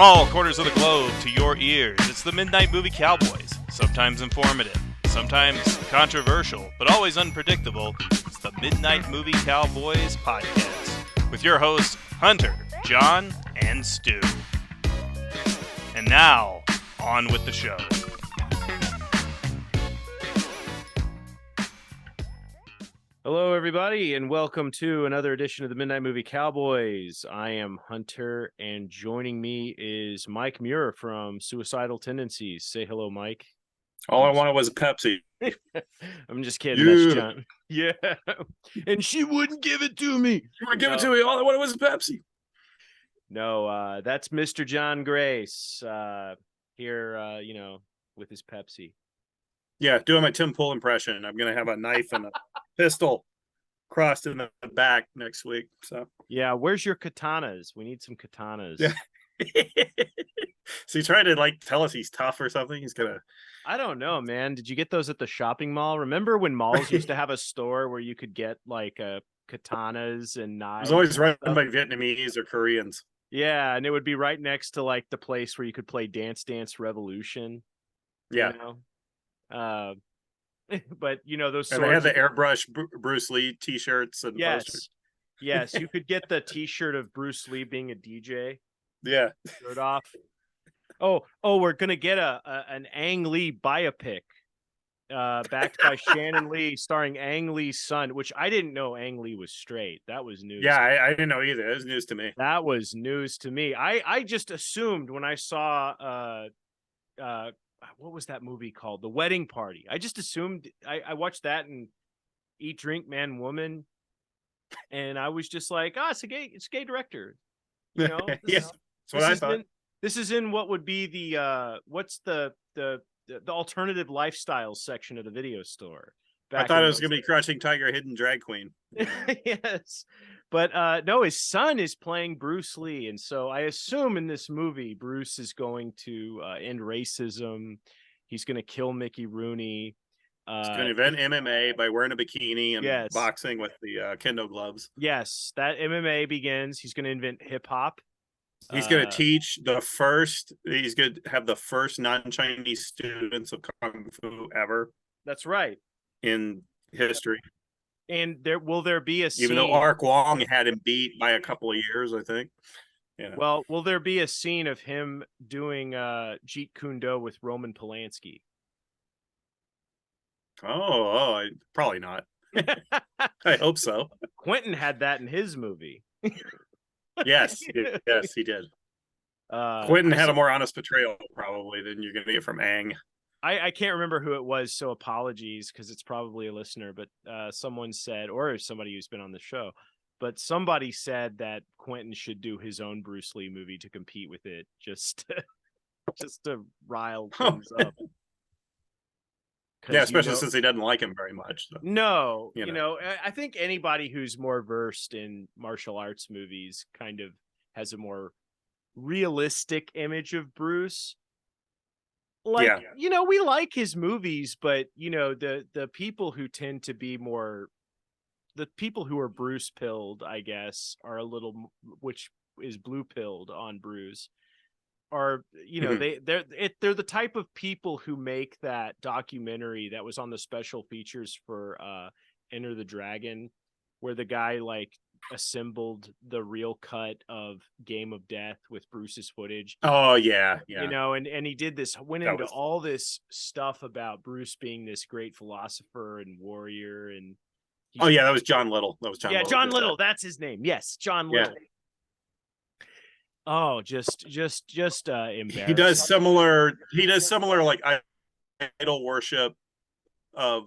all corners of the globe to your ears, it's the Midnight Movie Cowboys. Sometimes informative, sometimes controversial, but always unpredictable. It's the Midnight Movie Cowboys podcast with your hosts, Hunter, John, and Stu. And now, on with the show. Hello, everybody, and welcome to another edition of the Midnight Movie Cowboys. I am Hunter, and joining me is Mike Muir from Suicidal Tendencies. Say hello, Mike. All I wanted was a Pepsi. I'm just kidding. That's John. Yeah. And she wouldn't give it to me. She wouldn't give it to me. All I wanted was a Pepsi. No, that's Mr. John Grace here, with his Pepsi. Yeah, doing my Tim Pool impression. I'm going to have a knife and a pistol crossed in the back next week. So yeah, where's your katanas? We need some katanas. Yeah. So he's trying to tell us he's tough or something. He's gonna. I don't know, man. Did you get those at the shopping mall? Remember when malls used to have a store where you could get katanas and knives? It was always run by Vietnamese or Koreans. Yeah, and it would be right next to the place where you could play Dance Dance Revolution. Yeah. But those. And they had the airbrush Bruce Lee T-shirts and posters. Yes, you could get the T-shirt of Bruce Lee being a DJ. Yeah, shirt off. Oh, we're gonna get an Ang Lee biopic, backed by Shannon Lee, starring Ang Lee's son. Which I didn't know Ang Lee was straight. That was news. Yeah, I didn't know either. It was news to me. That was news to me. I just assumed when I saw what was that movie called? The Wedding Party. I just assumed I watched that and Eat, Drink, Man, Woman, and I was just like, it's a gay director. Yeah, that's what I thought. This is in what would be the what's the alternative lifestyle section of the video store. I thought it was going to be Crouching Tiger, Hidden Drag Queen. Yes. But no, his son is playing Bruce Lee. And so I assume in this movie, Bruce is going to end racism. He's going to kill Mickey Rooney. He's going to invent MMA by wearing a bikini and boxing with the kendo gloves. Yes, that MMA begins. He's going to invent hip hop. He's going to teach he's going to have the first non-Chinese students of Kung Fu ever. That's right. In history. And will there be a scene? Even though Ark Wong had him beat by a couple of years, I think. Well, will there be a scene of him doing Jeet Kune Do with Roman Polanski? Probably not. I hope so. Quentin had that in his movie. Yes, he did. Quentin had a more honest portrayal probably than you're going to get from Ang. I can't remember who it was, so apologies because it's probably a listener, but someone said, or somebody who's been on the show, but somebody said that Quentin should do his own Bruce Lee movie to compete with it, just to rile things up. Yeah, especially since he doesn't like him very much. So. No, I think anybody who's more versed in martial arts movies kind of has a more realistic image of Bruce. We like his movies, but the people who tend to be more, the people who are Bruce pilled, I guess, are a little, which is blue pilled on Bruce, are they're the type of people who make that documentary that was on the special features for Enter the Dragon, where the guy assembled the real cut of Game of Death with Bruce's footage. Oh yeah. And he did this, into all this stuff about Bruce being this great philosopher and warrior. And that was John Little. John Little. That's his name. Yes, John Little. Oh, just embarrassing. He does similar idol worship of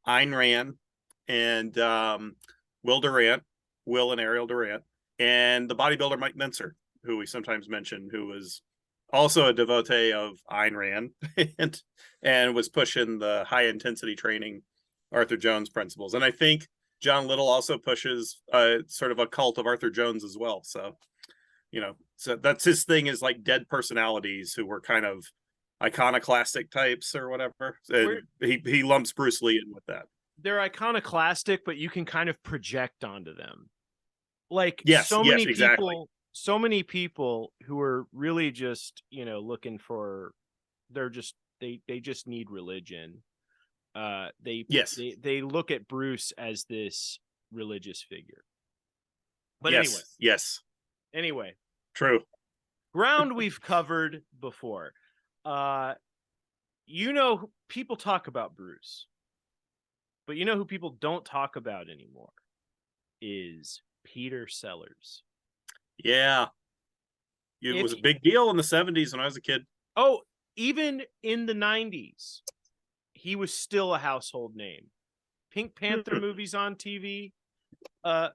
Ayn Rand and Will and Ariel Durant, and the bodybuilder Mike Mentzer, who we sometimes mention, who was also a devotee of Ayn Rand and was pushing the high intensity training Arthur Jones principles. And I think John Little also pushes sort of a cult of Arthur Jones as well. So, so that's his thing, is dead personalities who were kind of iconoclastic types or whatever. And he lumps Bruce Lee in with that. They're iconoclastic, but you can kind of project onto them. Many people so many people who are really just, looking for, they just need religion. They Yes. they look at Bruce as this religious figure. But Yes. Yes. anyway, True. ground we've covered before. People talk about Bruce, but who people don't talk about anymore is Peter Sellers. Yeah. It was a big deal in the 70s when I was a kid. Oh, even in the 90s, he was still a household name. Pink Panther movies on TV. But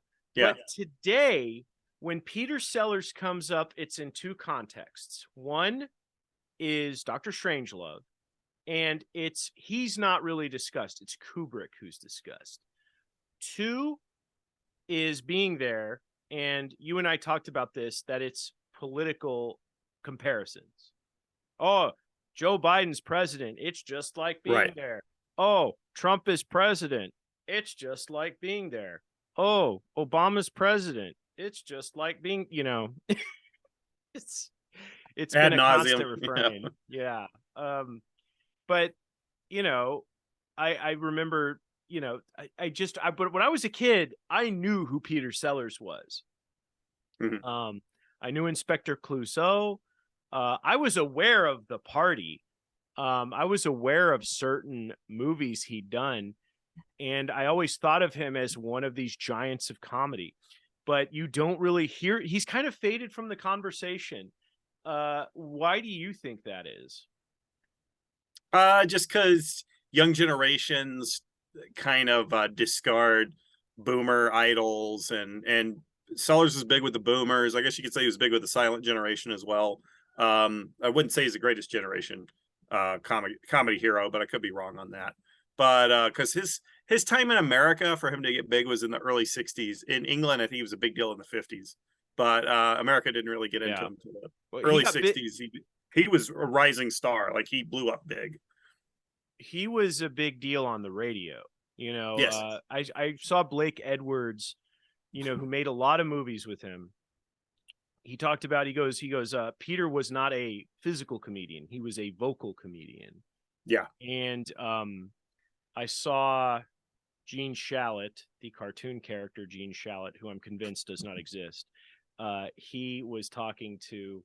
today, when Peter Sellers comes up, it's in two contexts. One is Dr. Strangelove, and he's not really discussed. It's Kubrick who's discussed. Two is Being There, and you and I talked about this, that it's political comparisons. Oh, Joe Biden's president. It's just like Being There. Oh, Trump is president. It's just like Being There. Oh, Obama's president. It's just like being, it's Ad been a nauseum. constant refrain. Yeah. But I remember, but when I was a kid, I knew who Peter Sellers was. Mm-hmm. I knew Inspector Clouseau. I was aware of The Party. I was aware of certain movies he'd done, and I always thought of him as one of these giants of comedy. But you don't really hear, he's kind of faded from the conversation. Why do you think that is? Just because young generations kind of discard boomer idols, and Sellers was big with the boomers. I guess you could say he was big with the silent generation as well. I wouldn't say he's the greatest generation comedy hero, but I could be wrong on that. But because his time in America for him to get big was in the early 60s. In England, I think he was a big deal in the 50s. But America didn't really get into him until the early 60s. He was a rising star. Like, he blew up big. He was a big deal on the radio. Yes. I saw Blake Edwards, who made a lot of movies with him. He talked about, he goes, Peter was not a physical comedian. He was a vocal comedian. Yeah. And I saw Gene Shalit, the cartoon character Gene Shalit, who I'm convinced does not exist. He was talking to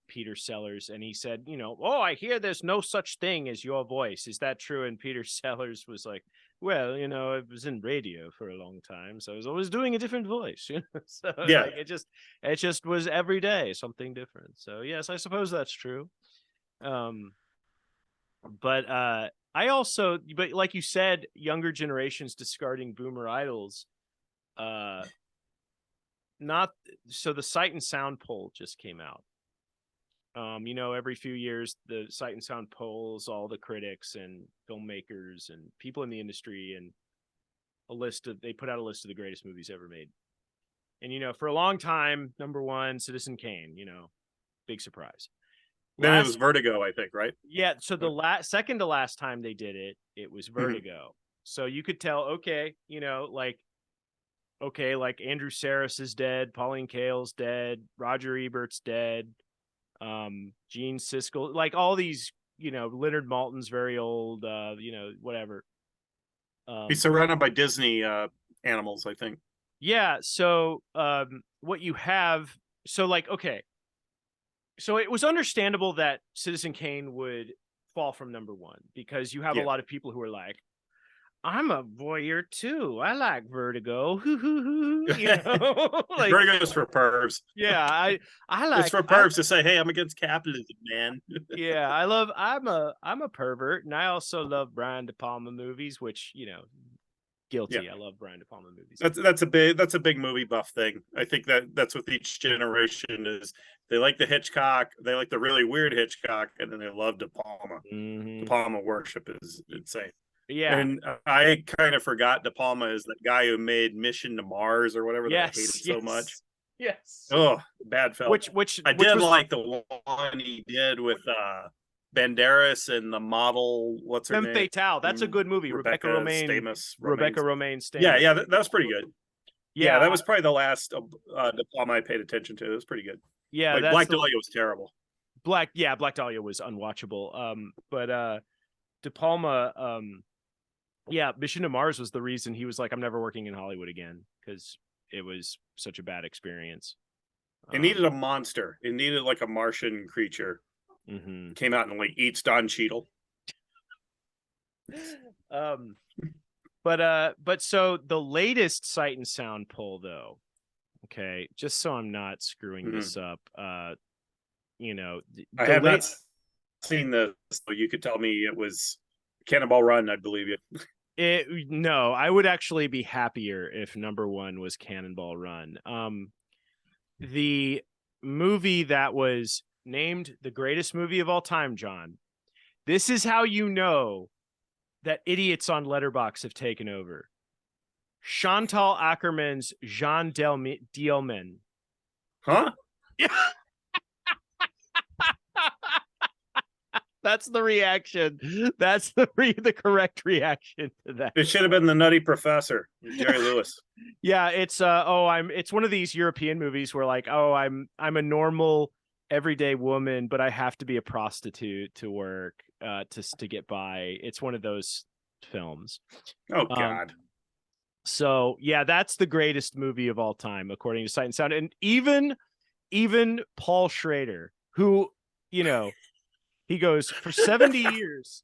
Peter Sellers, and he said, oh, I hear there's no such thing as your voice. Is that true? And Peter Sellers was like, well, I was in radio for a long time, so I was always doing a different voice. So yeah, like, it just was every day something different. So yes, I suppose that's true. But like you said, younger generations discarding boomer idols. Not so. The Sight and Sound poll just came out. Every few years, the Sight and Sound polls all the critics and filmmakers and people in the industry, and they put out a list of the greatest movies ever made. And, for a long time, number one, Citizen Kane, big surprise. Then it was Vertigo, I think, right? Yeah. So the second to last time they did it, it was Vertigo. Mm-hmm. So you could tell, okay, like Andrew Sarris is dead. Pauline Kael's dead. Roger Ebert's dead. Gene Siskel, like all these, Leonard Maltin's very old, whatever. He's surrounded by Disney animals, I think. Yeah. So what you have, okay. So it was understandable that Citizen Kane would fall from number one, because you have a lot of people who are like, I'm a voyeur too. I like Vertigo. Like, Vertigo's for pervs. Yeah, I like. It's for pervs to say, "Hey, I'm against capitalism, man." Yeah, I'm a pervert, and I also love Brian De Palma movies, which guilty. Yeah. I love Brian De Palma movies. That's a big movie buff thing. I think that's with each generation is they like the Hitchcock, they like the really weird Hitchcock, and then they love De Palma. Mm-hmm. De Palma worship is insane. Yeah, and I kind of forgot De Palma is that guy who made Mission to Mars or whatever that I hated so much. Yes. Oh, bad film. Which I did like the one he did with Banderas and the model. What's her Femme name? Fatale. That's a good movie. Rebecca Romaine Stamos. Yeah, that was pretty good. Yeah, that was probably the last De Palma I paid attention to. It was pretty good. Yeah, like that's Black Dahlia was terrible. Black Dahlia was unwatchable. But De Palma, yeah, Mission to Mars was the reason he was like, I'm never working in Hollywood again, because it was such a bad experience. It needed a monster. It needed like a Martian creature. Mm-hmm. Came out and like eats Don Cheadle. But so the latest Sight and Sound poll, though, okay, just so I'm not screwing this up, you know, I have not seen this, so you could tell me it was Cannonball Run. I believe you. No, I would actually be happier if number one was Cannonball Run. The movie that was named the greatest movie of all time, John. This is how you know that idiots on Letterboxd have taken over. Chantal Ackerman's Jean Dielman. Huh? Yeah. That's the reaction. That's the correct reaction to that. It should have been The Nutty Professor, Jerry Lewis. Yeah, it's it's one of these European movies where like, I'm a normal everyday woman, but I have to be a prostitute to work to get by. It's one of those films. Oh God. So yeah, that's the greatest movie of all time according to Sight and Sound, and even Paul Schrader, who, you know, he goes, for 70 years,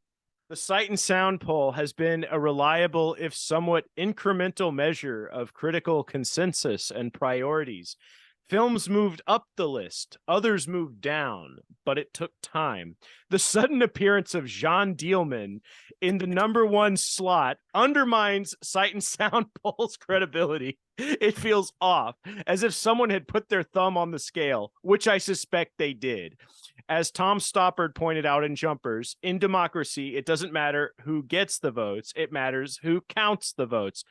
the Sight and Sound poll has been a reliable, if somewhat incremental measure of critical consensus and priorities. Films moved up the list, others moved down, but it took time. The sudden appearance of Jean Dielman in the number one slot undermines Sight and Sound poll's credibility. It feels off, as if someone had put their thumb on the scale, which I suspect they did. As Tom Stoppard pointed out in Jumpers, in democracy, it doesn't matter who gets the votes, it matters who counts the votes.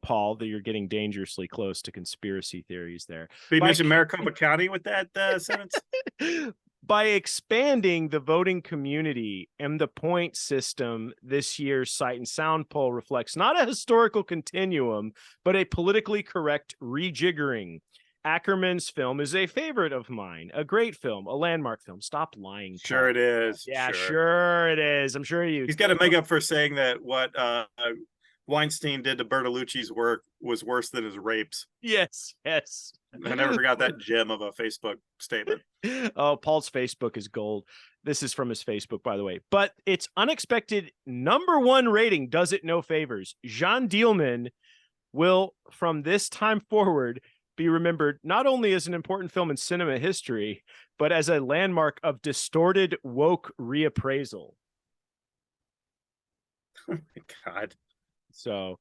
Paul, that you're getting dangerously close to conspiracy theories there. So you mentioned Maricopa County with that sentence? By expanding the voting community and the point system, this year's Sight and Sound poll reflects not a historical continuum, but a politically correct rejiggering. Ackerman's film is a favorite of mine, a great film, a landmark film. Stop lying, Paul. Sure it is. Yeah, sure it is. I'm sure he's got to make up for saying that what Weinstein did to Bertolucci's work was worse than his rapes. Yes. I never forgot that gem of a Facebook statement. Oh, Paul's Facebook is gold. This is from his Facebook, by the way. But its unexpected number one rating does it no favors. Jean Dielman will, from this time forward, be remembered not only as an important film in cinema history, but as a landmark of distorted woke reappraisal. Oh my God. So,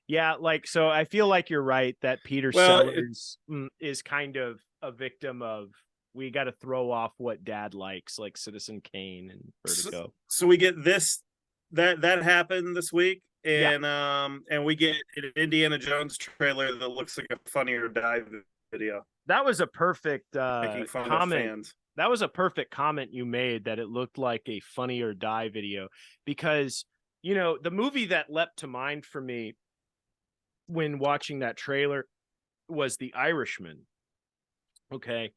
yeah, so I feel like you're right that Peter Sellers is kind of a victim of, we got to throw off what dad likes, like Citizen Kane and Vertigo. So we get this, that happened this week. And we get an Indiana Jones trailer that looks like a Funny or Die video. That was a perfect comment. That was a perfect comment you made, that it looked like a Funny or Die video, because, you know, the movie that leapt to mind for me when watching that trailer was The Irishman. Okay.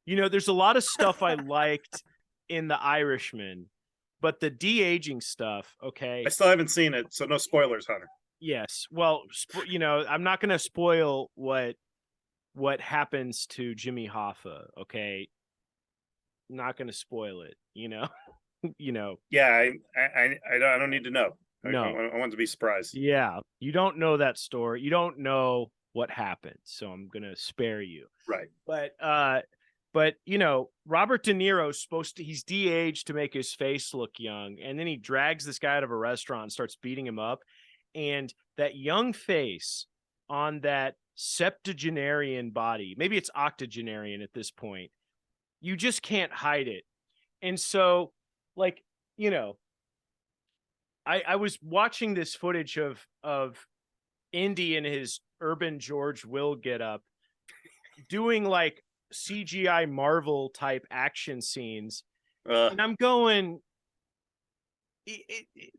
You know, there's a lot of stuff I liked in The Irishman, but the de-aging stuff, okay. I still haven't seen it, so no spoilers, Hunter. Yes. Well, you know, I'm not going to spoil what happens to Jimmy Hoffa, okay? Not going to spoil it, you know. You know. Yeah, I don't need to know. No. I want to be surprised. Yeah, you don't know that story. You don't know what happened, so I'm going to spare you. Right. But you know, Robert De Niro's he's de-aged to make his face look young, and then he drags this guy out of a restaurant and starts beating him up, and that young face on that septuagenarian body, maybe it's octogenarian at this point, you just can't hide it. And so, like, you know, I was watching this footage of Indy in his urban George Will get up doing like CGI Marvel type action scenes, and I'm going,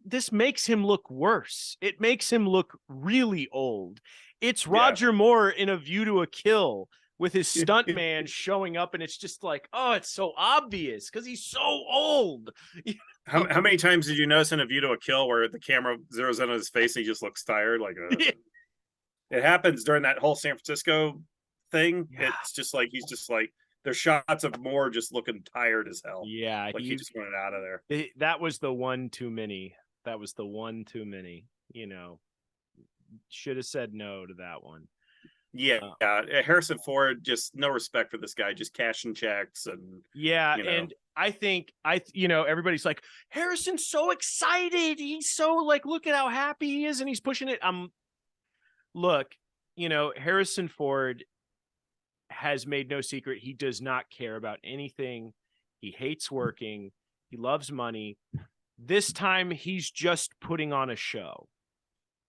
this makes him look worse. It makes him look really old. It's Yeah. Roger Moore in A View to a Kill with his stuntman showing up, and it's just like, oh, it's so obvious because he's so old. How many times did you notice in A View to a Kill where the camera zeroes in on his face and he just looks tired? Like it happens during that whole San Francisco thing. Yeah. It's just like he's just like there's shots of Moore just looking tired as hell. Yeah, Like he just wanted out of there. that was the one too many. That was the one too many. Should have said no to that one. Yeah, Harrison Ford, just no respect for this guy, just cashing checks and and I think everybody's like, Harrison's so excited. He's so like, look at how happy he is, and he's pushing it. Look, Harrison Ford has made no secret he does not care about anything. He hates working. He loves money. This time he's just putting on a show.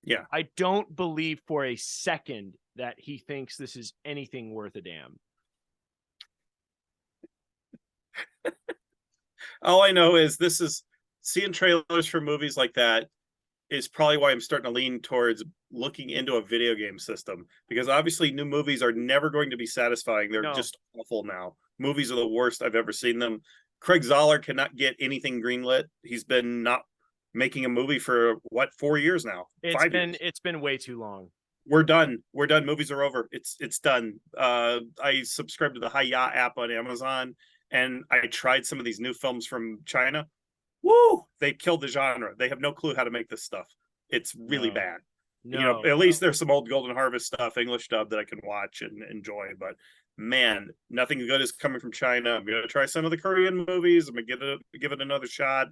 Yeah. I don't believe for a second that he thinks this is anything worth a damn. All I know is this is seeing trailers for movies like that is probably why I'm starting to lean towards looking into a video game system, because obviously new movies are never going to be satisfying. They're just awful now. Movies are the worst I've ever seen them. Craig Zoller cannot get anything greenlit. He's been not making a movie for 4 years now? 5 years. It's been way too long. We're done. Movies are over. It's done. I subscribed to the Hiya app on Amazon, and I tried some of these new films from China. Woo! They killed the genre. They have no clue how to make this stuff. It's really bad. At least there's some old Golden Harvest stuff, English dub, that I can watch and enjoy. But man, nothing good is coming from China. I'm gonna try some of the Korean movies. I'm gonna give it another shot.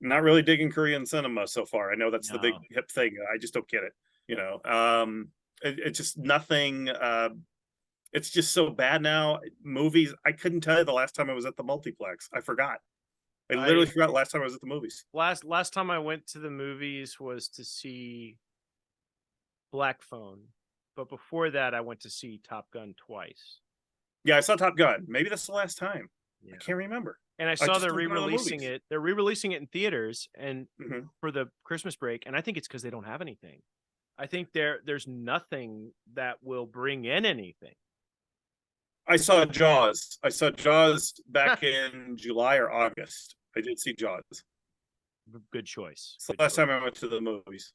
Not really digging Korean cinema so far. I know that's the big hip thing. I just don't get it. It's just nothing. It's just so bad now. Movies, I couldn't tell you the last time I was at the multiplex. I forgot. I literally forgot last time I was at the movies. Last time I went to the movies was to see Black Phone. But before that, I went to see Top Gun twice. Yeah, I saw Top Gun. Maybe that's the last time. Yeah. I can't remember. And I saw they're re-releasing it. They're re-releasing it in theaters and for the Christmas break. And I think it's because they don't have anything. I think there's nothing that will bring in anything. I saw Jaws. Back in July or August. I did see Jaws. Good choice. It's the last time I went to the movies.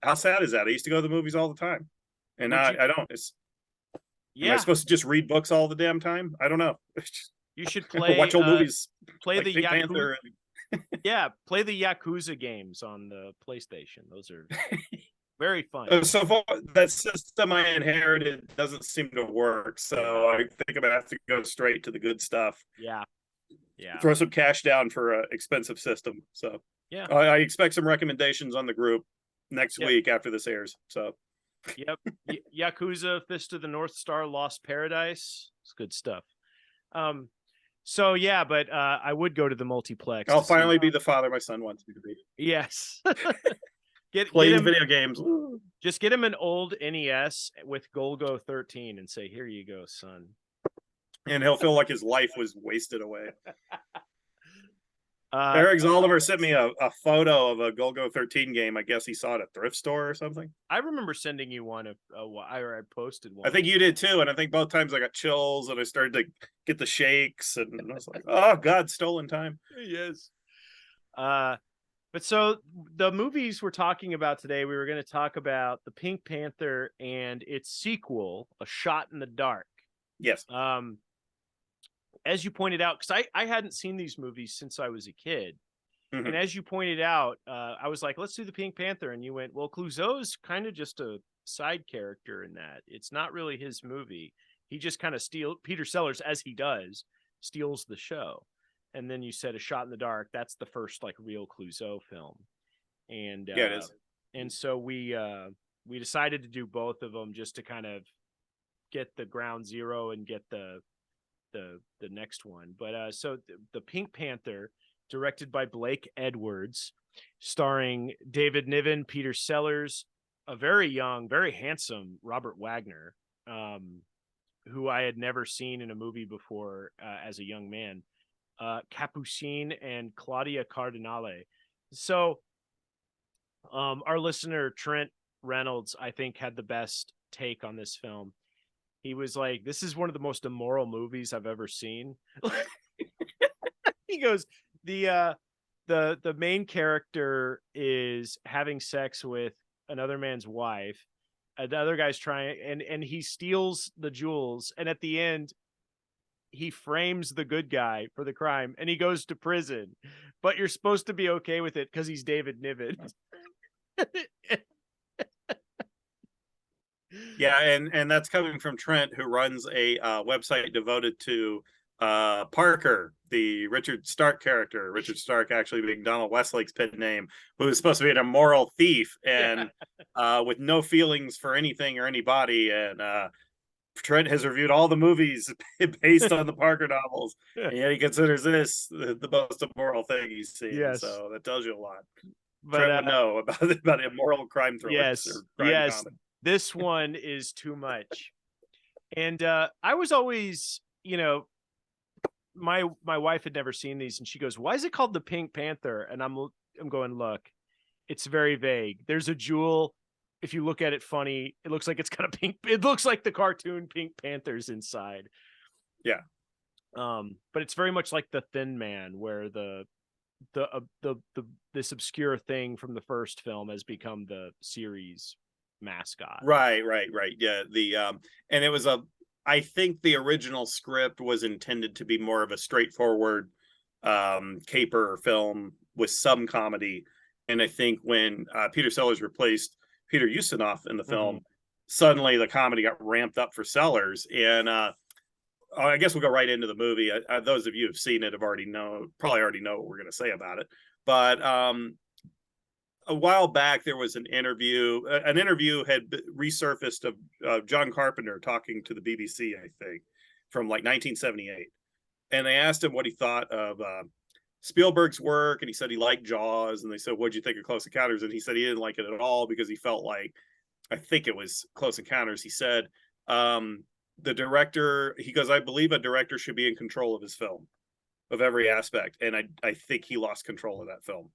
How sad is that? I used to go to the movies all the time. And now I don't. Am I supposed to just read books all the damn time? I don't know. You should watch old movies. Play like the Panther. play the Yakuza games on the PlayStation. Those are very fun. So far, that system I inherited doesn't seem to work. So I think I'm gonna have to go straight to the good stuff. Yeah. Throw some cash down for an expensive system. So yeah, I expect some recommendations on the group next week after this airs. So Yakuza, Fist of the North Star, Lost Paradise. It's good stuff. But I would go to the multiplex. I'll finally be the father my son wants me to be. Yes. Playing video games. Just get him an old NES with Golgo 13 and say, "Here you go, son." And he'll feel like his life was wasted away. Eric Zaldivar sent me a photo of a Golgo 13 game. I guess he saw it at a thrift store or something. I remember sending you one I posted one. I think you did too, and I think both times I got chills and I started to get the shakes, and I was like, "Oh God, stolen time." Yes. But so the movies we're talking about today, we were going to talk about the Pink Panther and its sequel, A Shot in the Dark. Yes. As you pointed out, because I hadn't seen these movies since I was a kid. Mm-hmm. And as you pointed out, I was like, let's do the Pink Panther. And you went, well, Clouseau's kind of just a side character in that. It's not really his movie. He just kind of Peter Sellers, as he does, steals the show. And then you said A Shot in the Dark. That's the first like real Clouseau film. And it is. And so we decided to do both of them just to kind of get the ground zero and get the next one. But so the Pink Panther, directed by Blake Edwards, starring David Niven, Peter Sellers, a very young, very handsome Robert Wagner, who I had never seen in a movie before as a young man, Capucine and Claudia Cardinale. So our listener Trent Reynolds, I think, had the best take on this film. He was like, "This is one of the most immoral movies I've ever seen." He goes, the main character is having sex with another man's wife. Another guy's trying, and he steals the jewels, and at the end, he frames the good guy for the crime, and he goes to prison. But you're supposed to be okay with it because he's David Niven. Yeah, and that's coming from Trent, who runs a website devoted to Parker, the Richard Stark character. Richard Stark actually being Donald Westlake's pet name, who is supposed to be an immoral thief and with no feelings for anything or anybody. And Trent has reviewed all the movies based on the Parker novels, and yet he considers this the most immoral thing he's seen. Yes. So that tells you a lot. But Trent would know about immoral crime thrillers. yes, or crime yes, comedy. this one is too much. And I was always, my wife had never seen these, and she goes, "Why is it called the Pink Panther?" And I'm going, "Look, it's very vague. There's a jewel. If you look at it funny, it looks like it's got a pink. It looks like the cartoon Pink Panthers inside." Yeah. But it's very much like the Thin Man, where this obscure thing from the first film has become the series mascot. Right. Yeah. And it was I think the original script was intended to be more of a straightforward caper film with some comedy. And I think when Peter Sellers replaced Peter Ustinov in the film, suddenly the comedy got ramped up for Sellers. And I guess we'll go right into the movie. Those of you who've seen it have probably already know what we're going to say about it. But a while back, there was an interview. An interview had resurfaced of John Carpenter talking to the BBC, I think, from like 1978. And they asked him what he thought of Spielberg's work, and he said he liked Jaws. And they said, "What'd you think of Close Encounters?" And he said he didn't like it at all because he felt like, I think it was Close Encounters. He said, the director, he goes, "I believe a director should be in control of his film, of every aspect." And I think he lost control of that film.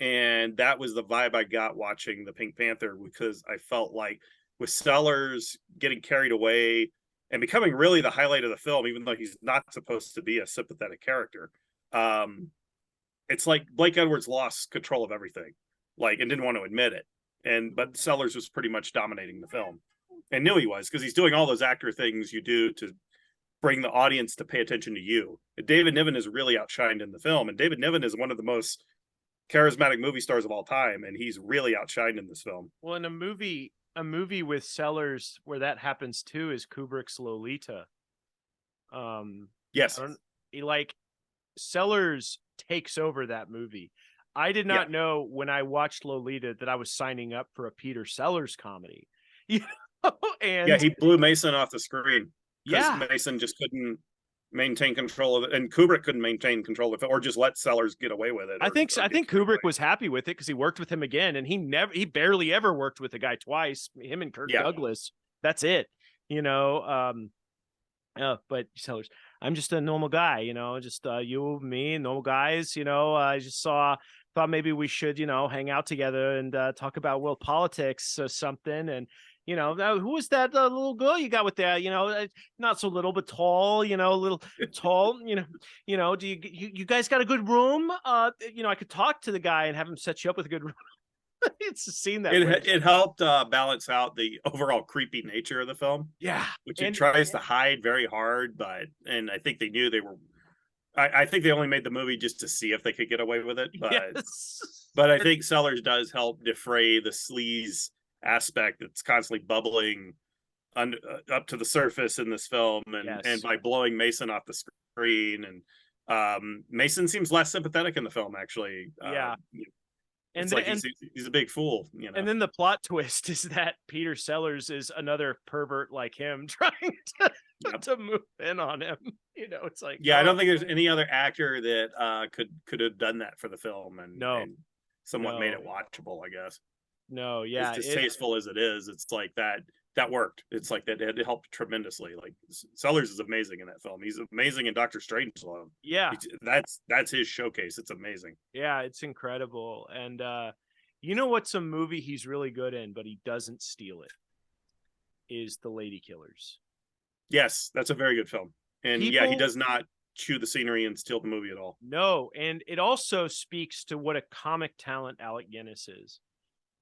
And that was the vibe I got watching the Pink Panther, because I felt like with Sellers getting carried away and becoming really the highlight of the film, even though he's not supposed to be a sympathetic character. It's like Blake Edwards lost control of everything, and didn't want to admit it. But Sellers was pretty much dominating the film, and knew he was, because he's doing all those actor things you do to bring the audience to pay attention to you. And David Niven is really outshined in the film, and David Niven is one of the most charismatic movie stars of all time, and he's really outshined in this film. Well, in a movie with Sellers where that happens too is Kubrick's Lolita. Yes, Sellers takes over that movie. I did not know when I watched Lolita that I was signing up for a Peter Sellers comedy. And he blew Mason off the screen. Yeah, Mason just couldn't maintain control of it, and Kubrick couldn't maintain control of it, or just let Sellers get away with it. I think Kubrick was happy with it because he worked with him again, and he barely ever worked with the guy twice. Him and Kirk Douglas. That's it. But Sellers, I'm just a normal guy, just you, me, normal guys. I just thought maybe we should, hang out together and talk about world politics or something. And who was that little girl you got with that? Not so little, but tall. A little tall. Do you guys got a good room? I could talk to the guy and have him set you up with a good room. It's a scene that it helped balance out the overall creepy nature of the film. Yeah, which it tries to hide very hard, and I think they knew they were. I think they only made the movie just to see if they could get away with it, but I think Sellers does help defray the sleaze aspect that's constantly bubbling up to the surface in this film, and by blowing Mason off the screen, and Mason seems less sympathetic in the film, actually. And he's a big fool, And then the plot twist is that Peter Sellers is another pervert like him, trying to move in on him. It's like, I don't think there's any other actor that could have done that for the film, and somewhat made it watchable, I guess. No, yeah, as distasteful as it is, it's like that worked. It's like that it helped tremendously. Like, Sellers is amazing in that film. He's amazing in Dr. Strangelove. Yeah, that's his showcase. It's amazing. Yeah, it's incredible. And You know what's a movie he's really good in, but he doesn't steal it? Is The Lady Killers. Yes, that's a very good film. And yeah, he People does not chew the scenery and steal the movie at all. No, and it also speaks to what a comic talent Alec Guinness is.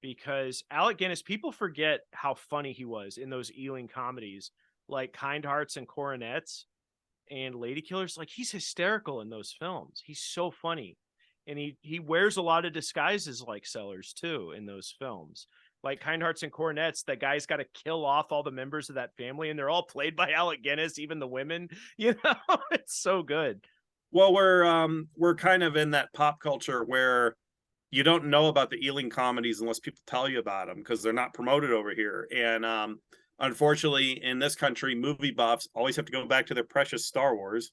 Because Alec Guinness, people forget how funny he was in those Ealing comedies like Kind Hearts and Coronets and Lady Killers. Like, he's hysterical in those films. He's so funny. And he wears a lot of disguises like Sellers too in those films. Like Kind Hearts and Coronets, that guy's got to kill off all the members of that family, and they're all played by Alec Guinness, even the women. It's so good. Well, we're kind of in that pop culture where you don't know about the Ealing comedies unless people tell you about them because they're not promoted over here. And unfortunately, in this country, movie buffs always have to go back to their precious Star Wars,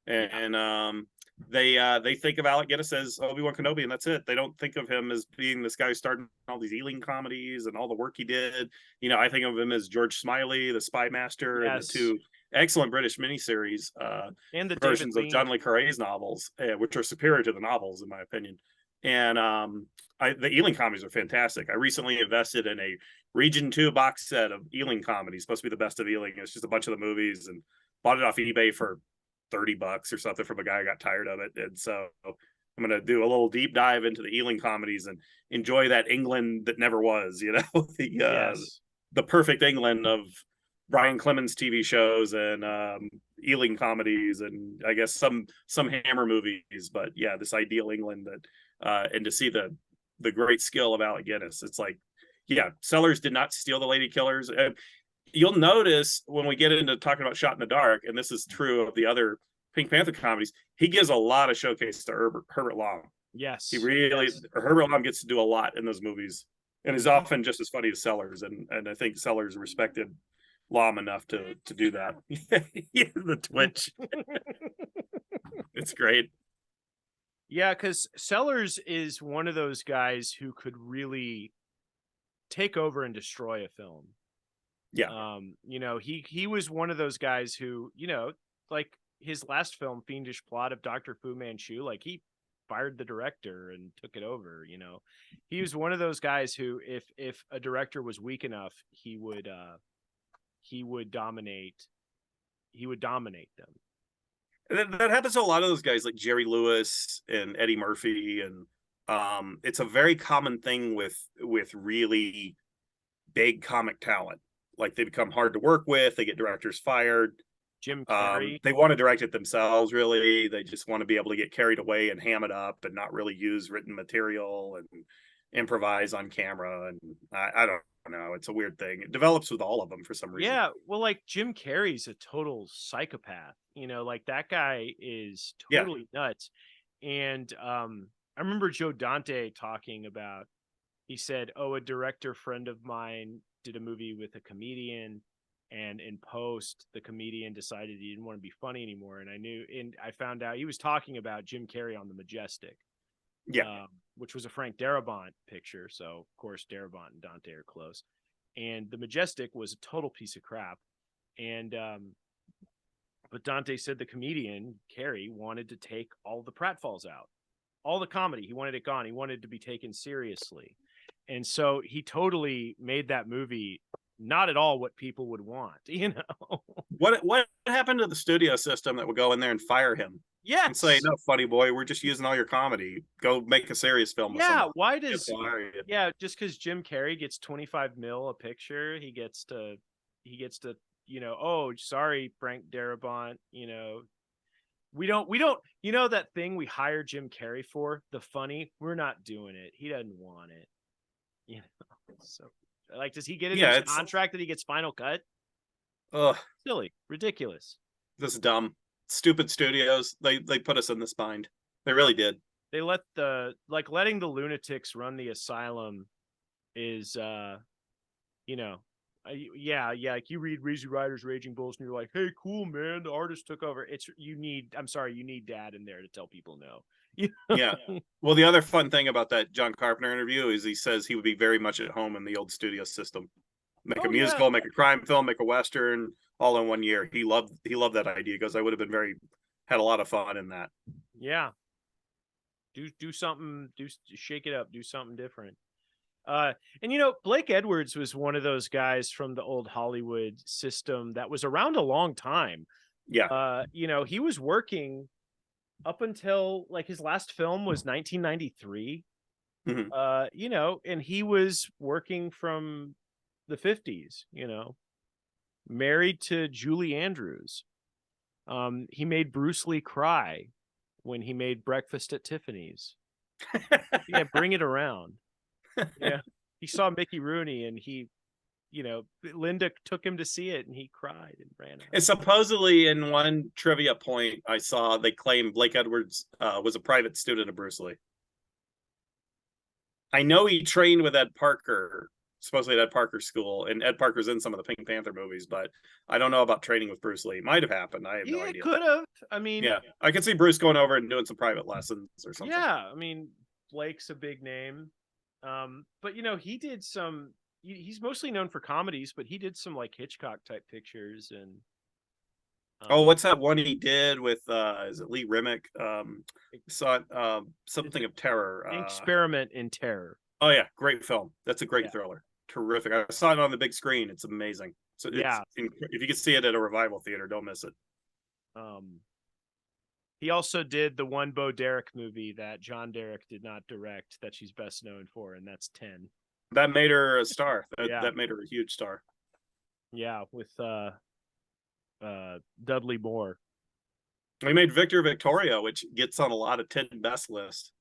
and they think of Alec Guinness as Obi-Wan Kenobi, and that's it. They don't think of him as being this guy who started all these Ealing comedies and all the work he did. I think of him as George Smiley, the Spy Master, and the two excellent British miniseries and the versions of John le Carré's novels, which are superior to the novels, in my opinion. And the Ealing comedies are fantastic. I recently invested in a Region 2 box set of Ealing comedies, supposed to be the best of Ealing. It's just a bunch of the movies, and bought it off eBay for $30 or something from a guy who got tired of it. And so I'm going to do a little deep dive into the Ealing comedies and enjoy that England that never was, the perfect England of Brian Clemens TV shows and Ealing comedies, and I guess some Hammer movies. But yeah, this ideal England that and to see the great skill of Alec Guinness. It's like, yeah, Sellers did not steal the Lady Killers. And you'll notice when we get into talking about Shot in the Dark, and this is true of the other Pink Panther comedies, he gives a lot of showcase to Herbert Long. Yes. He really, Herbert Long gets to do a lot in those movies, and is often just as funny as Sellers. And I think Sellers respected Lom enough to do that. The twitch. It's great. Yeah, because Sellers is one of those guys who could really take over and destroy a film. Yeah. He was one of those guys who, like his last film, Fiendish Plot of Dr. Fu Manchu, like he fired the director and took it over. He was one of those guys who, if a director was weak enough, he would dominate them. That happens to a lot of those guys like Jerry Lewis and Eddie Murphy, and it's a very common thing with really big comic talent. Like, they become hard to work with, they get directors fired. Jim Carrey, they want to direct it themselves, really. They just want to be able to get carried away and ham it up and not really use written material and improvise on camera. And I don't know, it's a weird thing. It develops with all of them for some reason. Yeah, well, like Jim Carrey's a total psychopath. Like that guy is totally nuts. And I remember Joe Dante talking about, he said, a director friend of mine did a movie with a comedian, and in post the comedian decided he didn't want to be funny anymore. And I found out he was talking about Jim Carrey on The Majestic. Which was a Frank Darabont picture. So of course Darabont and Dante are close. And The Majestic was a total piece of crap. And but Dante said the comedian Carrey wanted to take all the pratfalls out, all the comedy. He wanted it gone. He wanted to be taken seriously. And so he totally made that movie not at all what people would want. What happened to the studio system that would go in there and fire him? Yeah, and say, no, funny boy, we're just using all your comedy. Go make a serious film. Yeah, why does? Yeah, just because Jim Carrey gets 25 mil a picture, he gets to, oh, sorry, Frank Darabont. We don't. That thing we hire Jim Carrey for, the funny. We're not doing it. He doesn't want it. So like, does he get in his contract that he gets Final Cut? Ugh, silly, ridiculous. This is dumb. Stupid studios. They put us in this bind. They really did. They let letting the lunatics run the asylum is like you read Easy Riders, Raging Bulls, and you're like, hey, cool, man, the artist took over. You need dad in there to tell people no. Yeah. Well, the other fun thing about that John Carpenter interview is he says he would be very much at home in the old studio system. Make a musical, make a crime film, make a Western, all in one year. He loved that idea because I would have been had a lot of fun in that. Yeah. Do something, shake it up, do something different. And Blake Edwards was one of those guys from the old Hollywood system that was around a long time. Yeah. He was working up until like his last film was 1993. Mhm. And he was working from the 50s, married to Julie Andrews. He made Bruce Lee cry when he made Breakfast at Tiffany's. Yeah, bring it around. Yeah. He saw Mickey Rooney and Linda took him to see it and he cried and ran out. And supposedly in one trivia point I saw, they claimed Blake Edwards was a private student of Bruce Lee. I know he trained with Ed Parker, supposedly at Ed Parker's school, and Ed Parker's in some of the Pink Panther movies, but I don't know about training with Bruce Lee. Might have happened. I have no idea. It could have. I mean, yeah, I could see Bruce going over and doing some private lessons or something. Yeah, I mean, Blake's a big name. But he did some. He's mostly known for comedies, but he did some like Hitchcock type pictures and. What's that one he did with? Is it Lee Remick? Saw something of terror. Experiment in Terror. Oh yeah, great film. That's a great thriller. Terrific. I saw it on the big screen. It's amazing. So if you can see it at a revival theater, don't miss it. He also did the one Bo Derek movie that John Derek did not direct that she's best known for, and that's 10. That made her a star. That made her a huge star. Yeah, with Dudley Moore. We made Victor Victoria, which gets on a lot of 10 best lists.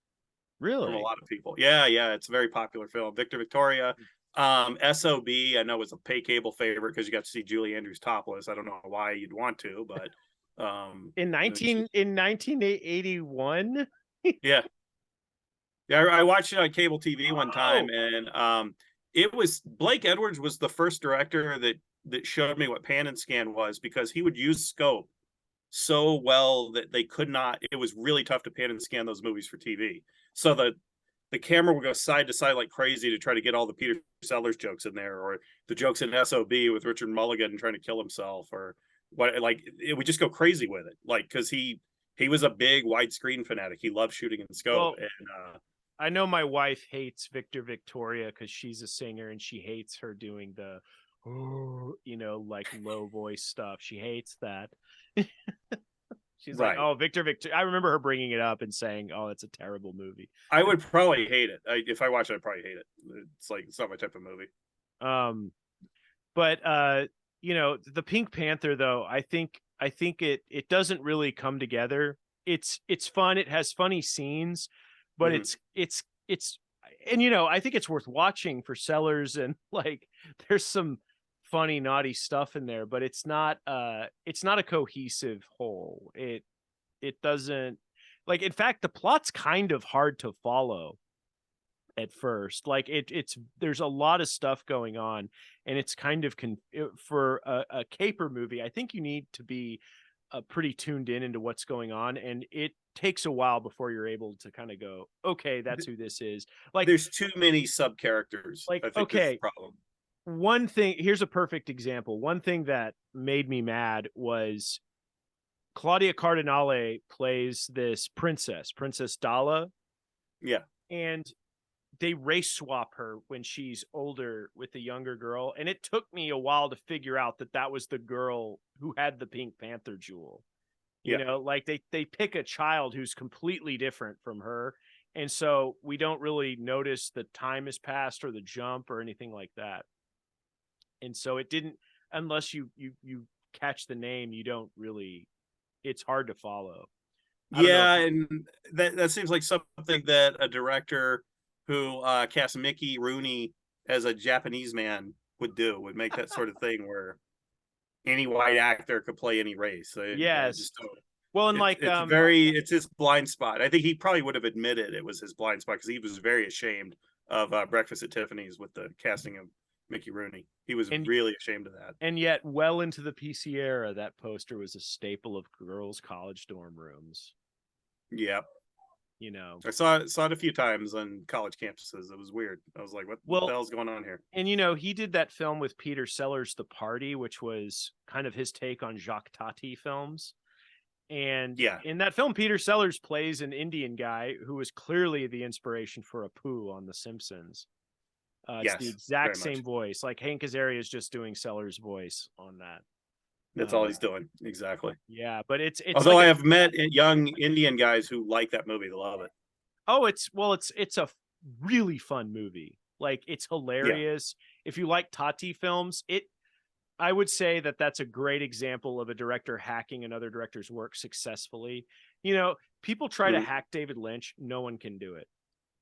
Really? From a lot of people. Yeah, it's a very popular film. Victor Victoria. SOB, I know was a pay cable favorite because you got to see Julie Andrews topless. I don't know why you'd want to, but in 1981. Yeah, I watched it on cable TV one time, and it was Blake Edwards was the first director that showed me what pan and scan was, because he would use scope so well that they could not. It was really tough to pan and scan those movies for TV. So the camera would go side to side like crazy to try to get all the Peter Sellers jokes in there, or the jokes in SOB with Richard Mulligan trying to kill himself, or what. Like it would just go crazy with it, like because he was a big widescreen fanatic. He loved shooting in scope. And I know my wife hates Victor Victoria because she's a singer and she hates her doing the like low voice stuff. She hates that. She's like, oh, Victor. I remember her bringing it up and saying, oh, it's a terrible movie. I would probably hate it. If I watch it, I'd probably hate it. It's not my type of movie. But the Pink Panther, though, I think it doesn't really come together. It's fun. It has funny scenes, but it's and I think it's worth watching for Sellers, and like there's some funny naughty stuff in there, but it's not a cohesive whole. It doesn't, like, in fact the plot's kind of hard to follow at first. Like there's a lot of stuff going on, and it's kind of for a caper movie. I think you need to be pretty tuned into what's going on, and it takes a while before you're able to kind of go, okay, that's who this is. Like there's too many sub characters. Like, I think that's the problem. One thing, here's a perfect example. One thing that made me mad was Claudia Cardinale plays this Princess Dala. Yeah. And they race swap her when she's older with the younger girl. And it took me a while to figure out that was the girl who had the Pink Panther jewel. You know, like they pick a child who's completely different from her. And so we don't really notice the time has passed or the jump or anything like that. And so it didn't, unless you catch the name, you don't really, it's hard to follow. And that seems like something that a director who cast Mickey Rooney as a Japanese man would make that sort of thing where any white actor could play any race. Yes. Well, and it's his blind spot. I think he probably would have admitted it was his blind spot because he was very ashamed of Breakfast at Tiffany's with the casting of Mickey Rooney. He was really ashamed of that. And yet, well into the PC era, that poster was a staple of girls' college dorm rooms. Yep. I saw it a few times on college campuses. It was weird. I was like, what the hell's going on here? And he did that film with Peter Sellers, The Party, which was kind of his take on Jacques Tati films. And in that film, Peter Sellers plays an Indian guy who was clearly the inspiration for Apu on The Simpsons. It's the Yes, exact very much. same voice. Like Hank Azaria is just doing Sellers' voice on that. That's all he's doing. Exactly. Yeah, but it's Although like I have met young Indian guys who like that movie, they love it. oh, it's a really fun movie. Like it's hilarious. If you like Tati films, I would say that that's a great example of a director hacking another director's work successfully. You know, people try to hack David Lynch, no one can do it.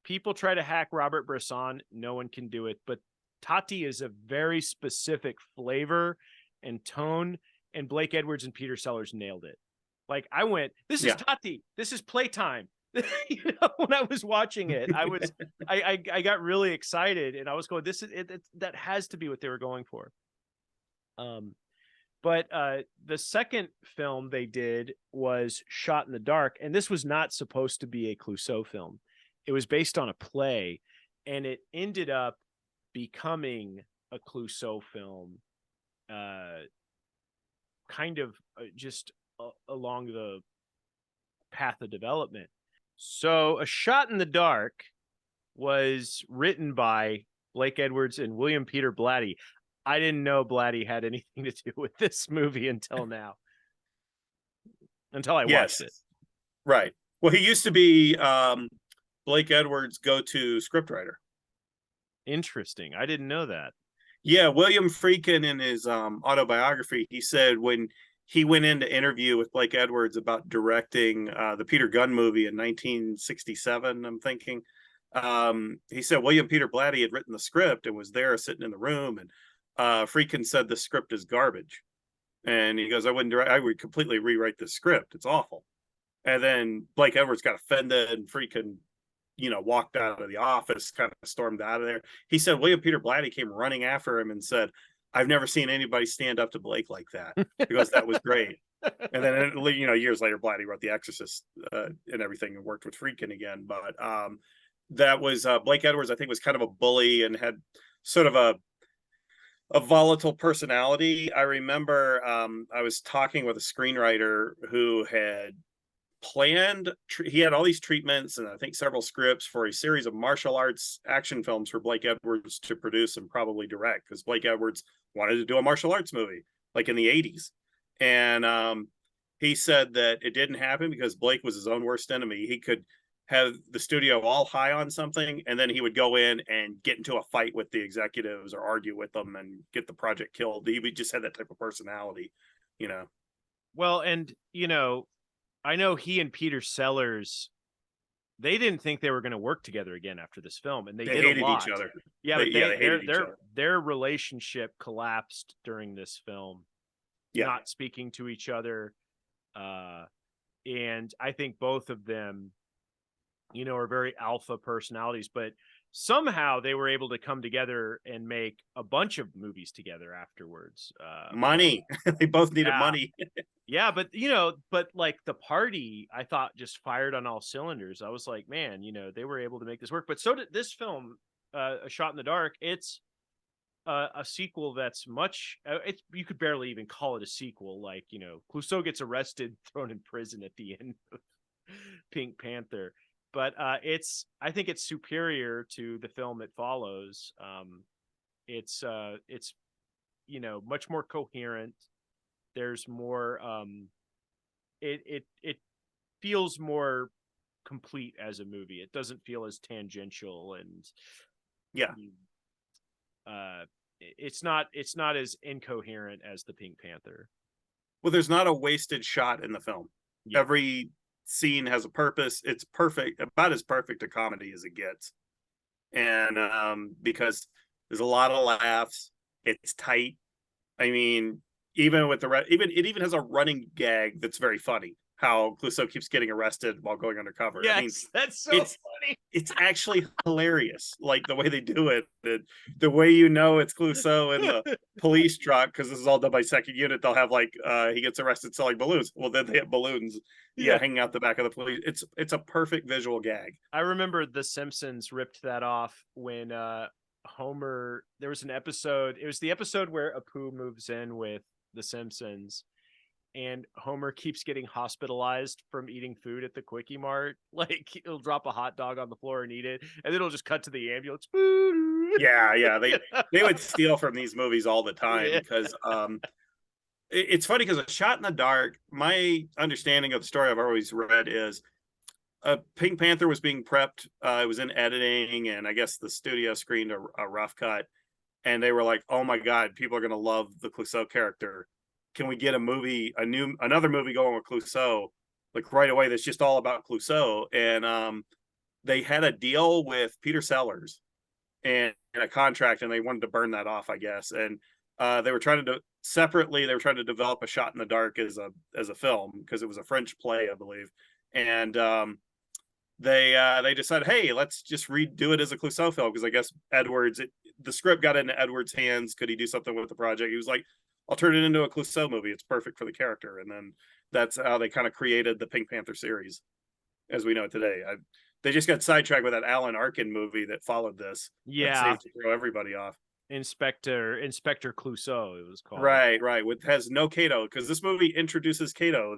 People try to hack Robert Bresson, no one can do it. But Tati is a very specific flavor and tone, and Blake Edwards and Peter Sellers nailed it. Like I went, this is Tati, this is playtime. You know, when I was watching it, I got really excited, and I was going, this is it, that has to be what they were going for. But the second film they did was Shot in the Dark, and this was not supposed to be a Clouseau film. It was based on a play, and it ended up becoming a Clouseau film, kind of just along the path of development. So A Shot in the Dark was written by Blake Edwards and William Peter Blatty. I didn't know Blatty had anything to do with this movie until now. Until I watched it. Right. Well, he used to be Blake Edwards' go-to scriptwriter. Interesting. I didn't know that. Yeah, William Friedkin in his autobiography, he said when he went in to interview with Blake Edwards about directing the Peter Gunn movie in 1967, I'm thinking. He said William Peter Blatty had written the script and was there sitting in the room, and Friedkin said the script is garbage. And he goes, I would completely rewrite the script. It's awful. And then Blake Edwards got offended, and Friedkin, walked out of the office, kind of stormed out of there. He said William Peter Blatty came running after him and said, I've never seen anybody stand up to Blake like that. Because that was great. And then, years later, Blatty wrote The Exorcist and everything, and worked with Friedkin again. But that was Blake Edwards, I think, was kind of a bully and had sort of a volatile personality. I remember I was talking with a screenwriter who had planned, he had all these treatments and I think several scripts for a series of martial arts action films for Blake Edwards to produce and probably direct, because Blake Edwards wanted to do a martial arts movie like in the 80s. And he said that it didn't happen because Blake was his own worst enemy. He could have the studio all high on something, and then he would go in and get into a fight with the executives or argue with them and get the project killed. He just had that type of personality, Well, and I know he and Peter Sellers, they didn't think they were going to work together again after this film, and they did hated a lot. each other. Yeah, they hated each other. Their relationship collapsed during this film. Yeah. Not speaking to each other, and I think both of them, are very alpha personalities, but somehow they were able to come together and make a bunch of movies together afterwards. Money. They both needed money. Yeah, but but like The Party, I thought just fired on all cylinders. I was like, man, they were able to make this work. But so did this film, A Shot in the Dark. It's a sequel that's much. You could barely even call it a sequel. Like Clouseau gets arrested, thrown in prison at the end of Pink Panther. But I think it's superior to the film it follows. It's much more coherent. There's more. It feels more complete as a movie. It doesn't feel as tangential, and it's not as incoherent as the Pink Panther. Well, there's not a wasted shot in the film. Yeah. Every scene has a purpose. It's perfect, about as perfect a comedy as it gets. And because there's a lot of laughs, it's tight. I mean, even with it even has a running gag that's very funny. How Clouseau keeps getting arrested while going undercover. Yes, I mean, that's so funny. It's actually hilarious, like the way they do it. The way it's Clouseau in the police truck, because this is all done by second unit. They'll have he gets arrested selling balloons. Well, then they have balloons, hanging out the back of the police. It's a perfect visual gag. I remember The Simpsons ripped that off when Homer. There was an episode. It was the episode where Apu moves in with The Simpsons, and Homer keeps getting hospitalized from eating food at the Quickie Mart. Like he'll drop a hot dog on the floor and eat it, and then it'll just cut to the ambulance. Yeah, they would steal from these movies all the time because it's funny because A Shot in the Dark, my understanding of the story I've always read is Pink Panther was being prepped. It was in editing, and I guess the studio screened a rough cut, and they were like, "Oh my God, people are going to love the Clouseau character. Can we get another movie going with Clouseau, like right away? That's just all about Clouseau." And they had a deal with Peter Sellers and a contract, and they wanted to burn that off, I guess. And they were trying to separately. They were trying to develop A Shot in the Dark as a film because it was a French play, I believe, and they decided, hey, let's just redo it as a Clouseau film because I guess the script got into Edwards' hands. Could he do something with the project? He was like, I'll turn it into a Clouseau movie. It's perfect for the character. And then that's how they kind of created the Pink Panther series as we know it today. They just got sidetracked with that Alan Arkin movie that followed this. Yeah, that saved to throw everybody off. Inspector Clouseau, it was called. Right. Has no Kato because this movie introduces Kato,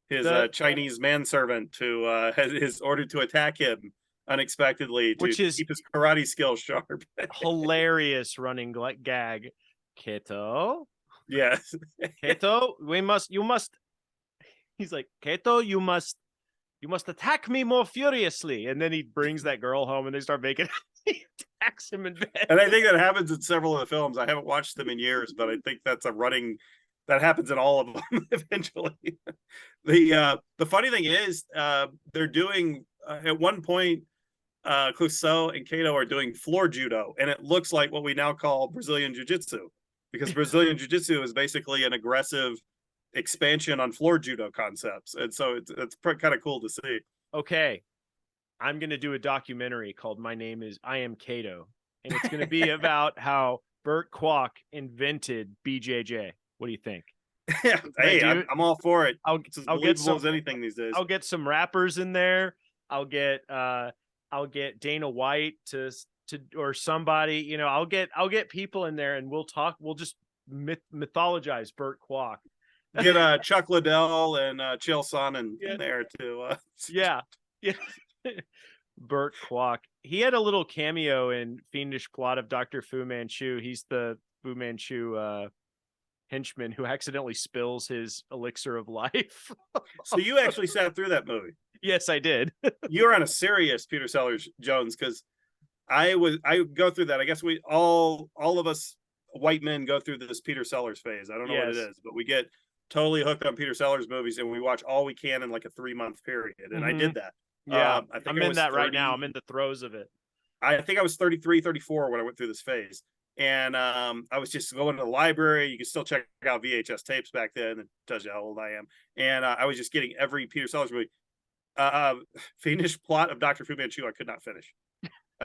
his Chinese manservant, who is ordered to attack him unexpectedly to keep his karate skills sharp. Hilarious running gag. Kato. Yes. Kato, you must. He's like, Kato, you must attack me more furiously. And then he brings that girl home and they start making he attacks him in bed. And I think that happens in several of the films. I haven't watched them in years, but I think that's that happens in all of them eventually. The funny thing is, they're doing at one point, Clouseau and Kato are doing floor judo, and it looks like what we now call Brazilian jiu-jitsu, because Brazilian jiu-jitsu is basically an aggressive expansion on floor judo concepts, and so it's kind of cool to see. Okay, I'm gonna do a documentary called I Am Kato, and it's gonna be about how Burt Kwok invented BJJ. What do you think? Yeah, hey, I'm all for it. I'll get some as anything these days. I'll get some rappers in there. I'll get Dana White to or somebody. You know, I'll get people in there, and we'll talk. We'll just mythologize Burt Kwok. Get Chuck Liddell and Chael Sonnen in there too. Yeah. Burt Kwok. He had a little cameo in Fiendish Plot of Dr. Fu Manchu. He's the Fu Manchu henchman who accidentally spills his elixir of life. So you actually sat through that movie? Yes, I did. You're on a serious Peter Sellers Jones, because I go through that. I guess we all of us white men go through this Peter Sellers phase. I don't know what it is, but we get totally hooked on Peter Sellers movies and we watch all we can in like a 3-month period. And I did that. Yeah, I think I'm in that right now. I'm in the throes of it. I think I was 33, 34 when I went through this phase. And I was just going to the library. You can still check out VHS tapes back then. It tells you how old I am. And I was just getting every Peter Sellers movie. Fiendish Plot of Dr. Fu Manchu, I could not finish.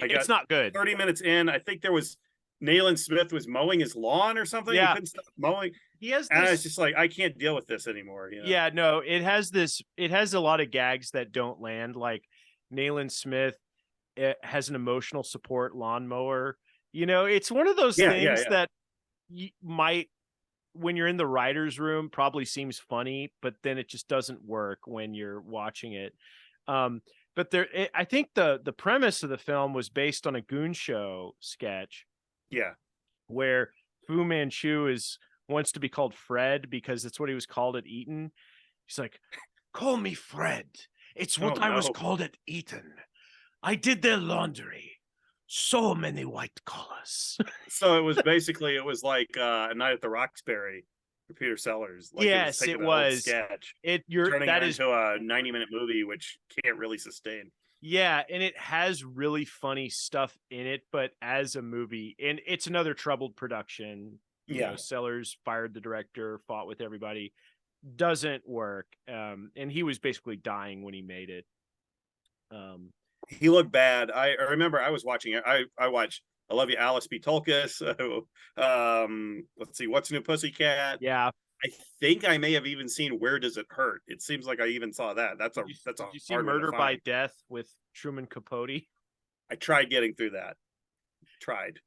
It's not good. 30 minutes in, I think there was Nayland Smith was mowing his lawn or something. Yeah. He couldn't stop mowing. He has and it's just like, I can't deal with this anymore. You know? Yeah, no, it has a lot of gags that don't land. Like Nayland Smith has an emotional support lawnmower. You know, it's one of those things that you might, when you're in the writer's room, probably seems funny, but then it just doesn't work when you're watching it. But I think the premise of the film was based on a Goon Show sketch. Yeah. Where Fu Manchu wants to be called Fred because it's what he was called at Eton. He's like, call me Fred. It's what I was called at Eton. I did their laundry. So many white collars. So it was like a Night at the Roxbury for Peter Sellers. Like yes, it was. Sketch. Turning it into a 90-minute movie, which can't really sustain. Yeah, and it has really funny stuff in it, but as a movie, and it's another troubled production. You know, Sellers fired the director, fought with everybody. Doesn't work. And he was basically dying when he made it. He looked bad. I remember I was watching it. I watched I Love You, Alice B. Tolkis. Let's see, What's New Pussycat? Yeah. I think I may have even seen Where Does It Hurt? It seems like I even saw that. Did you see Murder by Death with Truman Capote? I tried getting through that. Tried.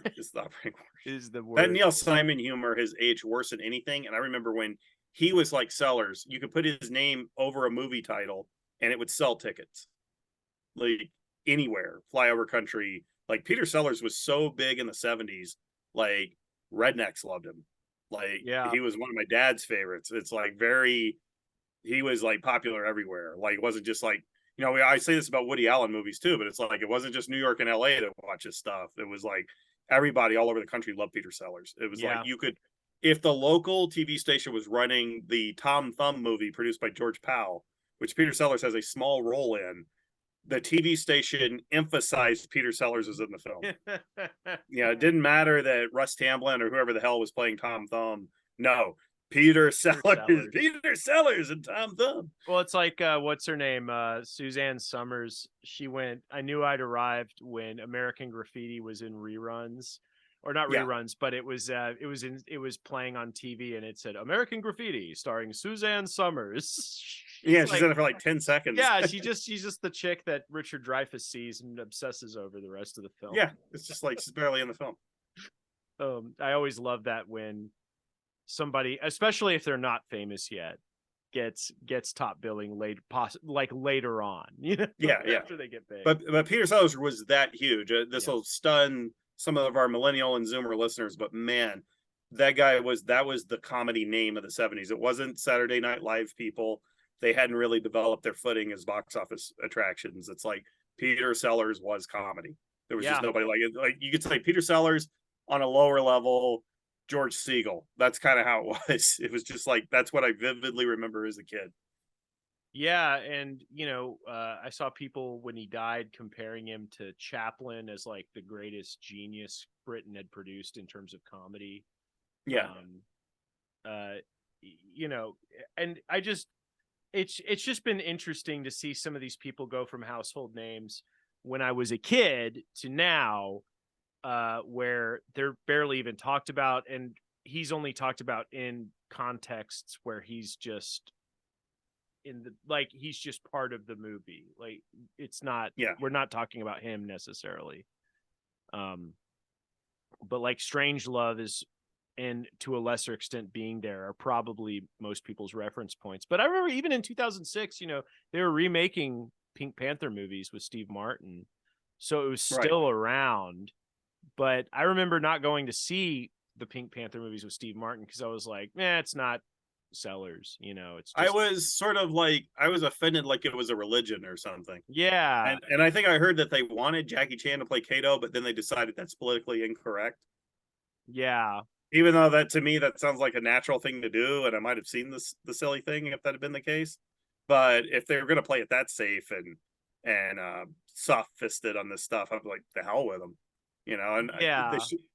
It's not very Is the that word. Neil Simon humor has aged worse than anything. And I remember when he was like Sellers, you could put his name over a movie title and it would sell tickets. Like anywhere, flyover country. Like Peter Sellers was so big in the 70s, like rednecks loved him. Like Yeah. he was one of my dad's favorites. It's like very he was like popular everywhere. Like it wasn't just like I say this about Woody Allen movies too, but it's like it wasn't just New York and LA to watch his stuff. It was like everybody all over the country loved Peter Sellers. It was like you could if the local TV station was running the Tom Thumb movie produced by George Powell, which Peter Sellers has a small role in, the TV station emphasized Peter Sellers was in the film. It didn't matter that Russ Tamblyn or whoever the hell was playing Tom Thumb. No, Peter Sellers. Peter Sellers and Tom Thumb. Well, it's like what's her name? Suzanne Summers. She went. I knew I'd arrived when American Graffiti was in reruns, or not reruns, but it was playing on TV, and it said American Graffiti starring Suzanne Summers. She's in it for like 10 seconds. Yeah, she's just the chick that Richard Dreyfuss sees and obsesses over the rest of the film. Yeah, it's just like she's barely in the film. I always love that when somebody, especially if they're not famous yet, gets top billing later on. After they get big. But Peter Sellers was that huge. This will stun some of our millennial and Zoomer listeners, but man, that was the comedy name of the 70s. It wasn't Saturday Night Live people. They hadn't really developed their footing as box office attractions. It's like Peter Sellers was comedy. There was just nobody like it. Like you could say Peter Sellers on a lower level, George Siegel. That's kind of how it was. It was just like that's what I vividly remember as a kid. Yeah, and I saw people when he died comparing him to Chaplin as like the greatest genius Britain had produced in terms of comedy. Yeah. And I just it's just been interesting to see some of these people go from household names when I was a kid to now, where they're barely even talked about, and he's only talked about in contexts where he's just he's just part of the movie. Like it's not, we're not talking about him necessarily. But like Strangelove is, and to a lesser extent Being There, are probably most people's reference points. But I remember even in 2006, they were remaking Pink Panther movies with Steve Martin. So it was still around. But I remember not going to see the Pink Panther movies with Steve Martin because I was like, it's not Sellers. It's just... I was sort of like, I was offended like it was a religion or something. Yeah. And I think I heard that they wanted Jackie Chan to play Kato, but then they decided that's politically incorrect. Yeah. Even though that to me that sounds like a natural thing to do, and I might have seen the silly thing if that had been the case. But if they were going to play it that safe and soft fisted on this stuff, I'm like, the hell with them, And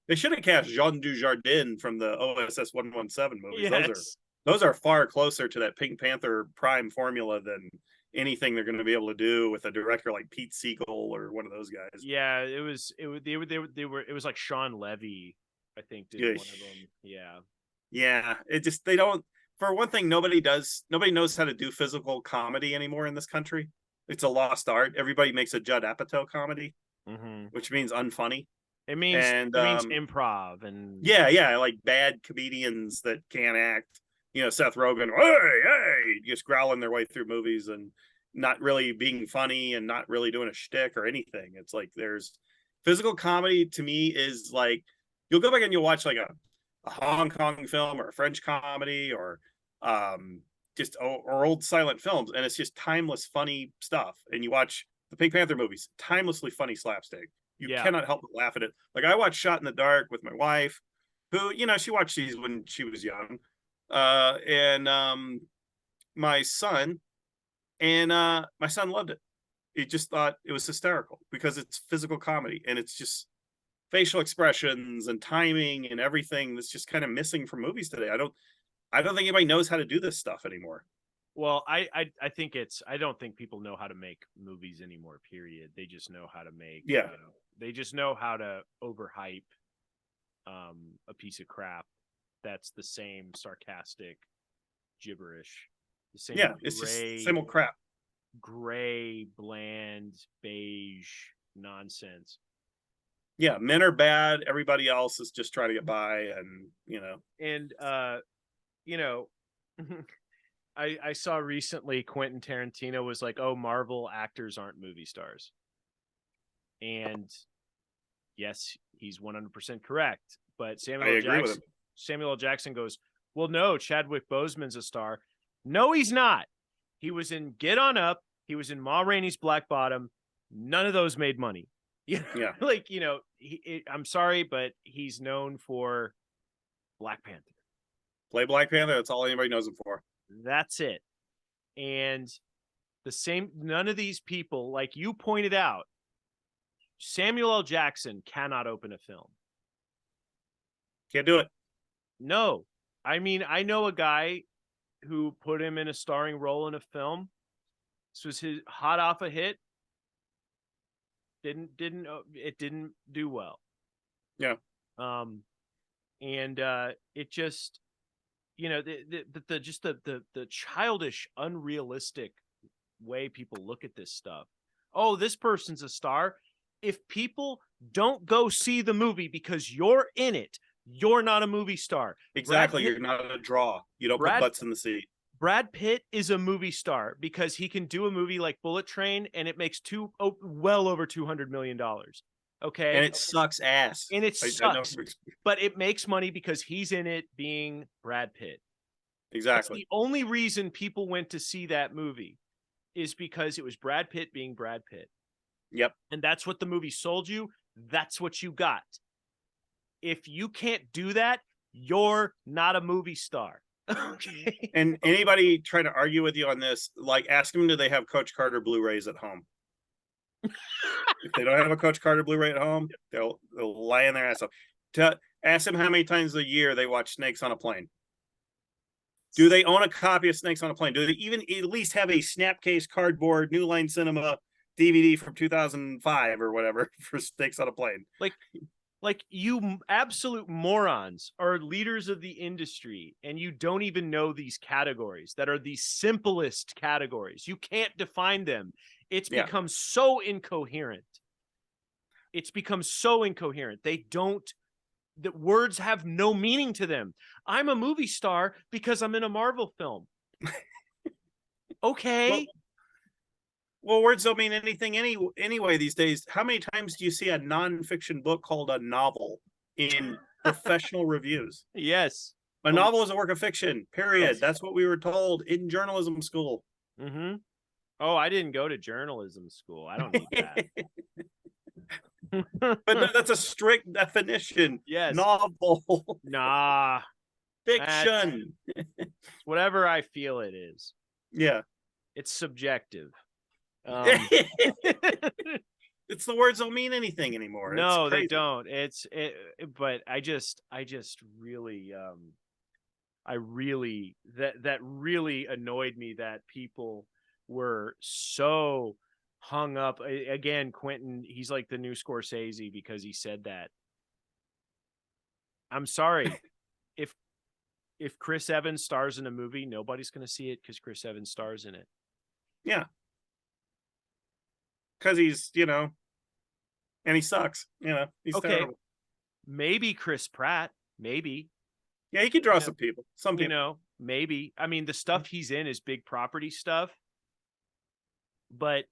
they should have cast Jean Dujardin from the OSS 117 movies. Yes. Those are far closer to that Pink Panther prime formula than anything they're going to be able to do with a director like Pete Siegel or one of those guys. Yeah, it was like Sean Levy, I think, did one of them. Yeah. It just, they don't, for one thing, nobody knows how to do physical comedy anymore in this country. It's a lost art. Everybody makes a Judd Apatow comedy, which means unfunny. It means improv and like bad comedians that can't act. Seth Rogen, hey, just growling their way through movies and not really being funny and not really doing a shtick or anything. It's like there's physical comedy to me is like you'll go back and you'll watch like a Hong Kong film or a French comedy or old silent films, and it's just timeless funny stuff. And you watch the Pink Panther movies, timelessly funny slapstick. You cannot help but laugh at it. Like I watched Shot in the Dark with my wife, who she watched these when she was young. And my son loved it. He just thought it was hysterical because it's physical comedy and it's just facial expressions and timing and everything that's just kind of missing from movies today. I don't think anybody knows how to do this stuff anymore. Well, I think I don't think people know how to make movies anymore, period. They just know how to make, they just know how to overhype a piece of crap that's the same sarcastic gibberish. The same it's just same old crap. Gray, bland, beige nonsense. Yeah, men are bad. Everybody else is just trying to get by, and And you know, I saw recently Quentin Tarantino was like, "Oh, Marvel actors aren't movie stars," and yes, he's 100% correct. But I agree with him. Samuel L. Jackson goes, "Well, no, Chadwick Boseman's a star." No, he's not. He was in Get On Up. He was in Ma Rainey's Black Bottom. None of those made money. Yeah. Like, I'm sorry, but he's known for Black Panther. Play Black Panther. That's all anybody knows him for. That's it. And none of these people, like you pointed out, Samuel L. Jackson cannot open a film. Can't do it. No. I mean, I know a guy who put him in a starring role in a film. This was his hot off a hit. It didn't do well. Yeah. And it just, the childish, unrealistic way people look at this stuff. Oh, this person's a star. If people don't go see the movie because you're in it, you're not a movie star. Exactly. You're not a draw. You don't put butts in the seat. Brad Pitt is a movie star because he can do a movie like Bullet Train and it makes well over $200 million. Okay. And it sucks ass. And it sucks. But it makes money because he's in it being Brad Pitt. Exactly. That's the only reason people went to see that movie is because it was Brad Pitt being Brad Pitt. Yep. And that's what the movie sold you. That's what you got. If you can't do that, you're not a movie star. Okay. And anybody trying to argue with you on this, like, ask them, do they have Coach Carter Blu-rays at home? If they don't have a Coach Carter Blu-ray at home, they'll lie in their ass off. Ask them how many times a year they watch Snakes on a Plane. Do they own a copy of Snakes on a Plane? Do they even at least have a Snapcase cardboard New Line Cinema DVD from 2005 or whatever for Snakes on a Plane? Like you absolute morons are leaders of the industry and you don't even know these categories that are the simplest categories. You can't define them. It's become so incoherent. The words have no meaning to them. I'm a movie star because I'm in a Marvel film. Okay. Well, words don't mean anything anyway these days. How many times do you see a nonfiction book called a novel in professional reviews? Yes. A novel is a work of fiction, period. Yes. That's what we were told in journalism school. Mm-hmm. Oh, I didn't go to journalism school. I don't need that. But that's a strict definition. Yes. Novel. Nah. Fiction. Whatever I feel it is. Yeah. It's subjective. It's the words don't mean anything anymore. No, they don't. But I just really that really annoyed me that people were so hung up. Again, Quentin, he's like the new Scorsese because he said that. I'm sorry. If Chris Evans stars in a movie, nobody's going to see it because Chris Evans stars in it. Yeah. Because he's, and he sucks. He's okay. Terrible. Maybe Chris Pratt. Maybe. Yeah, he could draw some people. Some people. Maybe. I mean, the stuff he's in is big property stuff. But,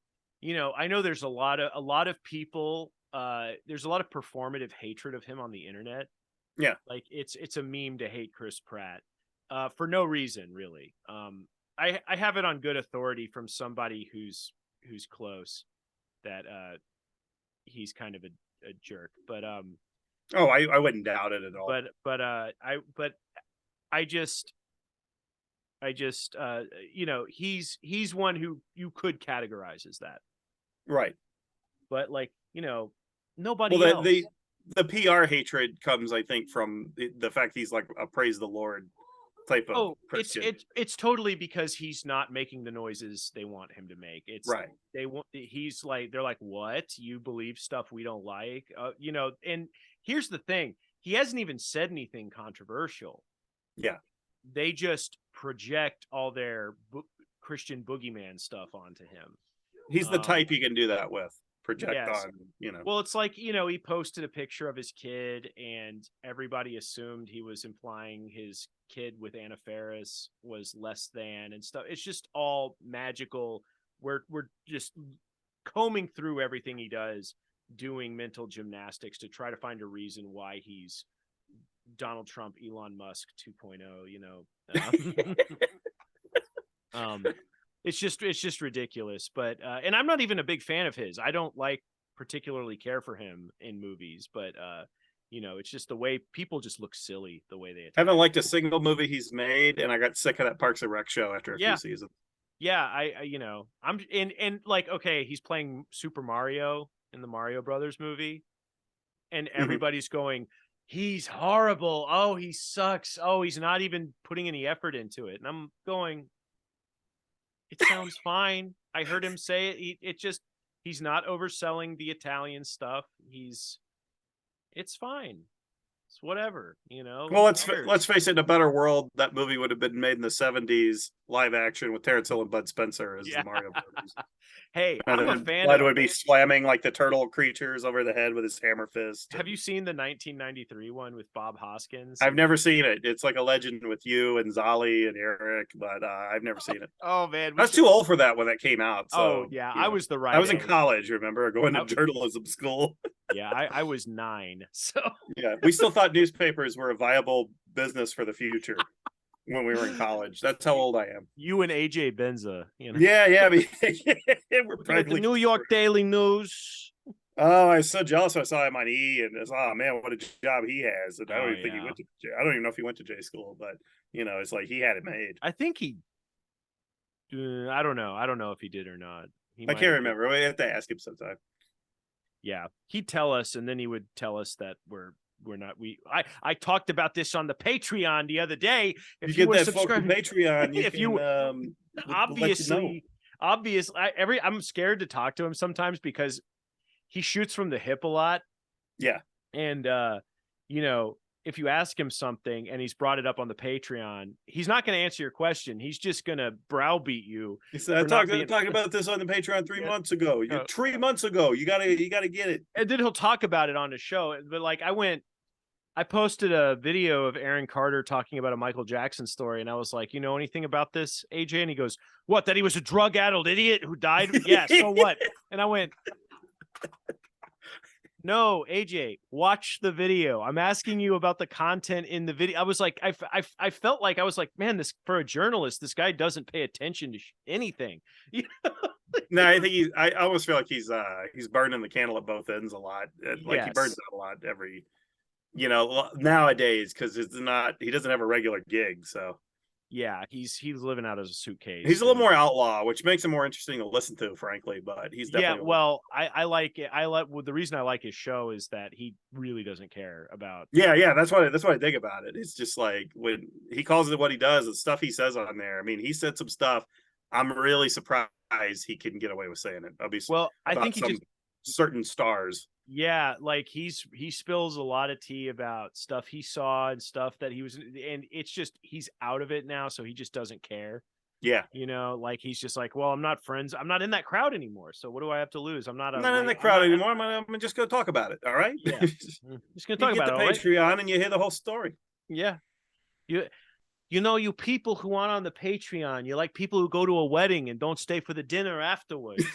I know there's a lot of people. There's a lot of performative hatred of him on the internet. Yeah. Like it's a meme to hate Chris Pratt for no reason, really. I have it on good authority from somebody who's close that he's kind of a jerk, but I wouldn't doubt it at all. He's one who you could categorize as that, right? But nobody else. The PR hatred comes, I think, from the fact he's like a praise the Lord type of Christian. It's totally because he's not making the noises they want him to make. It's right. They're like, what? You believe stuff we don't like? And here's the thing. He hasn't even said anything controversial. Yeah. They just project all their Christian boogeyman stuff onto him. He's the type you can do that with. project Yes. on, you know. Well, it's like, he posted a picture of his kid and everybody assumed he was implying his kid with Anna Faris was less than and stuff. It's just all magical. We're just combing through everything he does, doing mental gymnastics to try to find a reason why he's Donald Trump, Elon Musk 2.0, it's just ridiculous. But and I'm not even a big fan of his. I don't particularly care for him in movies, but it's just the way people just look silly the way they attack. Haven't liked a single movie he's made, and I got sick of that Parks and Rec show after a few seasons. Yeah, I'm and like, okay, he's playing Super Mario in the Mario Brothers movie, and everybody's going, he's horrible. Oh, he sucks. Oh, he's not even putting any effort into it. And I'm going, it sounds fine. I heard him say it. He's not overselling the Italian stuff. It's fine. It's whatever, Well, let's face it. In a better world, that movie would have been made in the 70s, live action with Terrence Hill and Bud Spencer as the Mario Brothers. Hey, I'm a fan. Bud would be slamming like the turtle creatures over the head with his hammer fist. Have you seen the 1993 one with Bob Hoskins? I've never seen it. It's like a legend with you and Zolly and Eric, but I've never seen it. Oh man, I was too old for that when that came out. So, oh yeah, I was the right. I was in college. Remember going to journalism school? Yeah, I was 9. So yeah, we still thought newspapers were a viable business for the future when we were in college. That's how old I am. You and AJ Benza, Yeah. I mean, we're practically the New York Daily News. Oh, I was so jealous when I saw him on E, and it's, oh man, what a job he has. And I don't even think he went to. I don't even know if he went to J school, but it's like he had it made. I think he. I don't know. I don't know if he did or not. I can't remember. We have to ask him sometime. Yeah, he'd tell us, and then he would tell us that we're not. I talked about this on the Patreon the other day. If you get that fucking Patreon, if you obviously, I'm scared to talk to him sometimes because he shoots from the hip a lot. Yeah, and if you ask him something and he's brought it up on the Patreon, he's not going to answer your question. He's just going to browbeat you. He said, "I talked about this on the Patreon 3 months ago. 3 months ago. You gotta get it." And then he'll talk about it on the show. But like, I posted a video of Aaron Carter talking about a Michael Jackson story, and I was like, "You know anything about this, AJ?" And he goes, "What? That he was a drug-addled idiot who died? Yeah. So what?" And I went, "No, AJ, watch the video. I'm asking you about the content in the video." I was like, I felt like I was like, man, this for a journalist, this guy doesn't pay attention to anything. No, I think I almost feel like he's burning the candle at both ends a lot. Like he burns out a lot every, nowadays because he doesn't have a regular gig. So yeah, he's living out of a suitcase. He's a little more outlaw, which makes him more interesting to listen to, frankly. But he's definitely I like it. The reason I like his show is that he really doesn't care about. Yeah. That's what I dig about it. It's just like when he calls it what he does, the stuff he says on there. I mean, he said some stuff. I'm really surprised he can get away with saying it. I think he just certain stars. Yeah, like he spills a lot of tea about stuff he saw and stuff that he was, and it's just he's out of it now, so he just doesn't care. Yeah, like he's just like, well, I'm not in that crowd anymore, so what do I have to lose? I'm not in that crowd anymore. I'm gonna just go talk about it. All right, yeah, just gonna talk about it. You get the Patreon and you hear the whole story. Yeah, you people who aren't on the Patreon, you're like people who go to a wedding and don't stay for the dinner afterwards.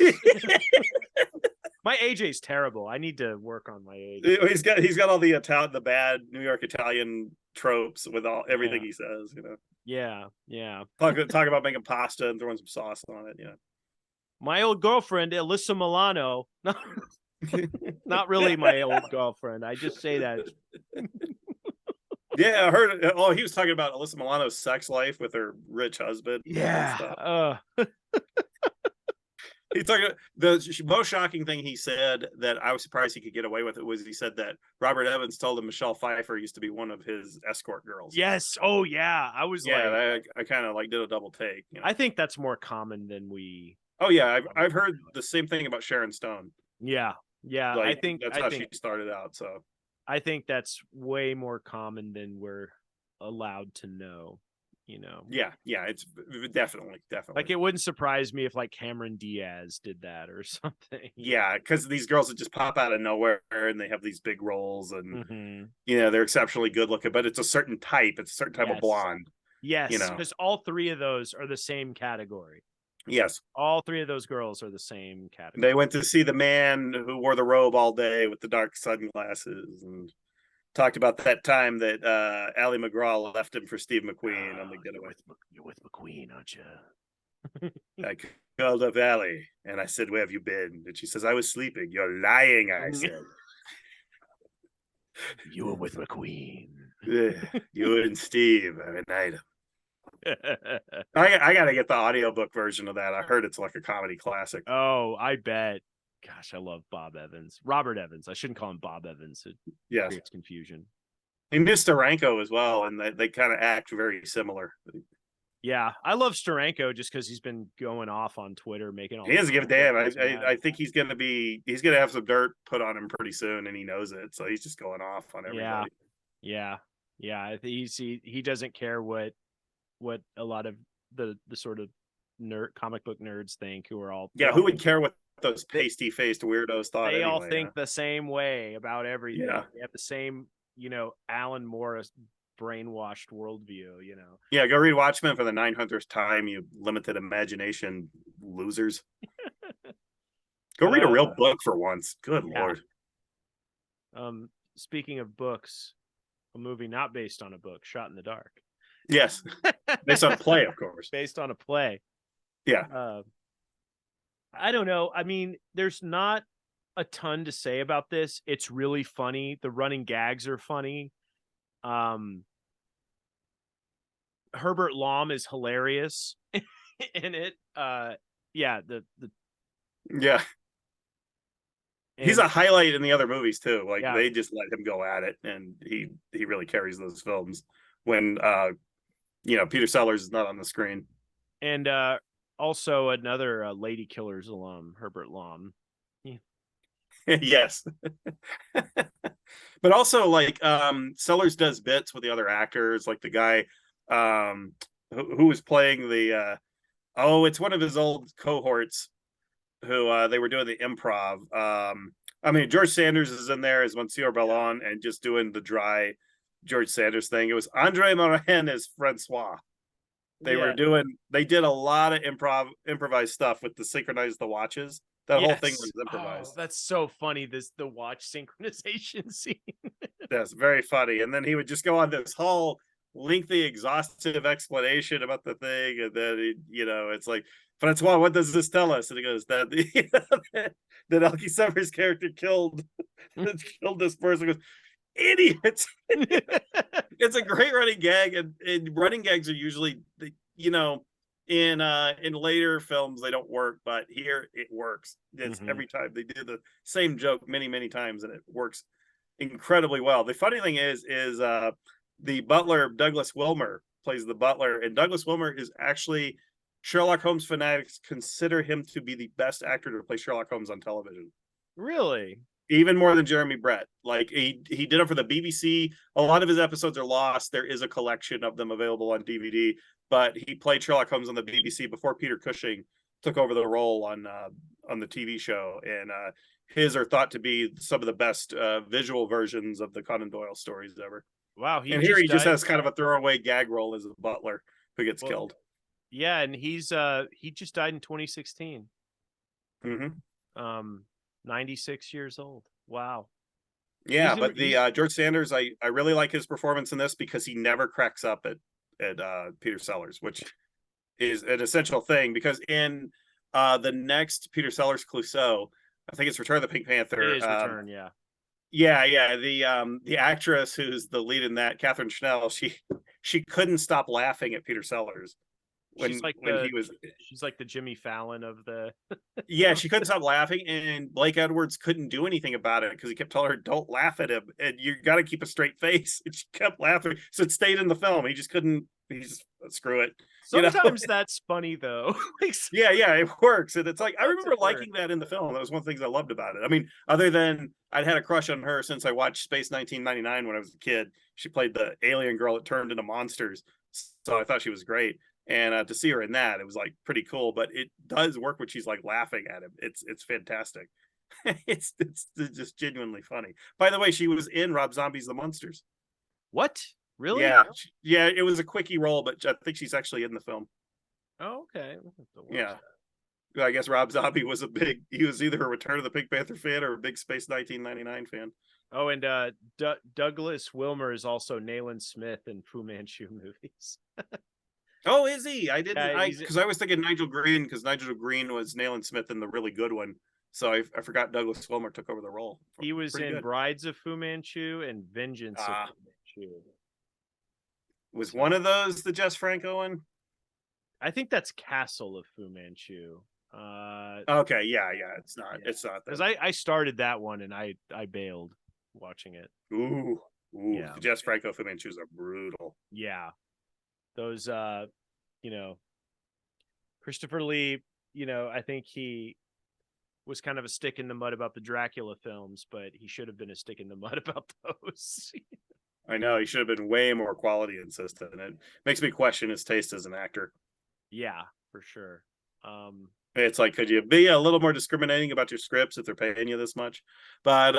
My AJ's terrible. I need to work on my AJ. He's got all the bad New York Italian tropes with everything he says. Yeah. Talk about making pasta and throwing some sauce on it. Yeah. My old girlfriend, Alyssa Milano. Not really my old girlfriend. I just say that. Yeah, I heard. Oh, he was talking about Alyssa Milano's sex life with her rich husband. Yeah. He talked about the most shocking thing he said that I was surprised he could get away with it was he said that I told him Michelle Pfeiffer used to be one of his escort girls. Yes. Oh yeah. I was I kind of did a double take. I think that's more common than we. Oh yeah, I've heard the same thing about Sharon Stone. Yeah. I think that's how she started out. So I think that's way more common than we're allowed to know. Yeah, it's definitely. Like, it wouldn't surprise me if like Cameron Diaz did that or something. Yeah, because these girls would just pop out of nowhere and they have these big roles, and Mhm. they're exceptionally good looking, but it's a certain type. It's a certain type of blonde. Yes, because all three of those are the same category. Yes. All three of those girls are the same category. They went to see the man who wore the robe all day with the dark sunglasses, and talked about that time that Ally McGraw left him for Steve McQueen on the getaway. You're with McQueen, aren't you? I called up Ally and I said, "Where have you been?" And she says, "I was sleeping." "You're lying," I said. You were with McQueen. You and Steve are an item. I gotta get the audiobook version of that. I heard it's like a comedy classic. Oh, I bet. Gosh, I love Bob Evans. Robert Evans. I shouldn't call him Bob Evans. It creates confusion. And Steranko as well, and they kind of act very similar. Yeah, I love Steranko just because he's been going off on Twitter, making all. He doesn't give a damn. I think he's gonna have some dirt put on him pretty soon, and he knows it. So he's just going off on everybody. Yeah. I think he doesn't care what a lot of the sort of comic book nerds think, who are all who would care what those pasty faced weirdos thought? They all think the same way about everything. Yeah. They have the same, Alan Morris brainwashed worldview. Yeah, go read Watchmen for the 900th time, you limited imagination losers. Go read a real book for once. Good Lord. Speaking of books, a movie not based on a book, Shot in the Dark. Yes. Based on a play, of course. Based on a play. Yeah. I don't know. I mean, there's not a ton to say about this. It's really funny. The running gags are funny. Herbert Lom is hilarious in it. Yeah. He's a highlight in the other movies too. Like they just let him go at it, and he really carries those films when Peter Sellers is not on the screen. And also another Lady Killers alum, Herbert Lom. Yes. But also like Sellers does bits with the other actors, like the guy who was playing the it's one of his old cohorts who they were doing the improv. I mean, George Sanders is in there as Monsieur Ballon and just doing the dry George Sanders thing. It was Andre Morin as Francois. They did a lot of improvised stuff with the synchronize the watches. That whole thing was improvised. Oh, that's so funny. The watch synchronization scene. That's very funny. And then he would just go on this whole lengthy, exhaustive explanation about the thing. And then, it's like, Francois, what does this tell us? And he goes, that that Elkie Summers' character killed this person. He goes, idiots. It's a great running gag, and running gags are usually, in later films they don't work, but here it works. It's every time they do the same joke many times, and it works incredibly well. The funny thing is the butler, Douglas Wilmer, plays the butler, and Douglas Wilmer is actually, Sherlock Holmes fanatics consider him to be the best actor to play Sherlock Holmes on television. Really? Even more than Jeremy Brett. Like he did it for the BBC. A lot of his episodes are lost. There is a collection of them available on DVD, but he played Sherlock Holmes on the BBC before Peter Cushing took over the role on the TV show. And his are thought to be some of the best visual versions of the Conan Doyle stories ever. Wow. He just has kind of a throwaway gag role as a butler who gets killed. Yeah, and he just died in 2016. 96 years old. Wow. Yeah, but the George Sanders, I really like his performance in this because he never cracks up at Peter Sellers, which is an essential thing, because in the next Peter Sellers Clouseau, I think it's Return of the Pink Panther. It is Return, yeah. Yeah. The actress who's the lead in that, Catherine Schnell, she couldn't stop laughing at Peter Sellers. She's like the Jimmy Fallon of the. Yeah, she couldn't stop laughing, and Blake Edwards couldn't do anything about it because he kept telling her, "Don't laugh at him, and you got to keep a straight face." And she kept laughing, so it stayed in the film. He just couldn't. He just screw it. Sometimes that's funny though. Yeah, it works, and it's like I remember liking that in the film. That was one of the things I loved about it. I mean, other than I'd had a crush on her since I watched Space 1999 when I was a kid. She played the alien girl that turned into monsters. So I thought she was great. And to see her in that, it was like pretty cool. But it does work when she's like laughing at him. It's fantastic. It's just genuinely funny. By the way, she was in Rob Zombie's The Munsters. What? Really? Yeah, yeah. It was a quickie role, but I think she's actually in the film. Oh, okay. Yeah. I guess Rob Zombie was he was either a Return of the Pink Panther fan or a big Space 1999 fan. Oh, and Douglas Wilmer is also Nayland Smith in Fu Manchu movies. Oh, is he? I didn't. Yeah, Because I was thinking Nigel Green, because Nigel Green was Nayland Smith in the really good one. So I forgot Douglas Wilmer took over the role. He was Pretty in good. Brides of Fu Manchu and Vengeance of Fu Manchu. Was one of those the Jess Franco one? I think that's Castle of Fu Manchu. Okay, yeah, it's not. Yeah. It's not because I started that one and I bailed watching it. Ooh, Yeah. The Jess Franco Fu Manchus are brutal. Yeah, those Christopher Lee, I think he was kind of a stick in the mud about the Dracula films, but he should have been a stick in the mud about those. I know, he should have been way more quality insistent. It makes me question his taste as an actor. Yeah, for sure. It's like, could you be a little more discriminating about your scripts if they're paying you this much? But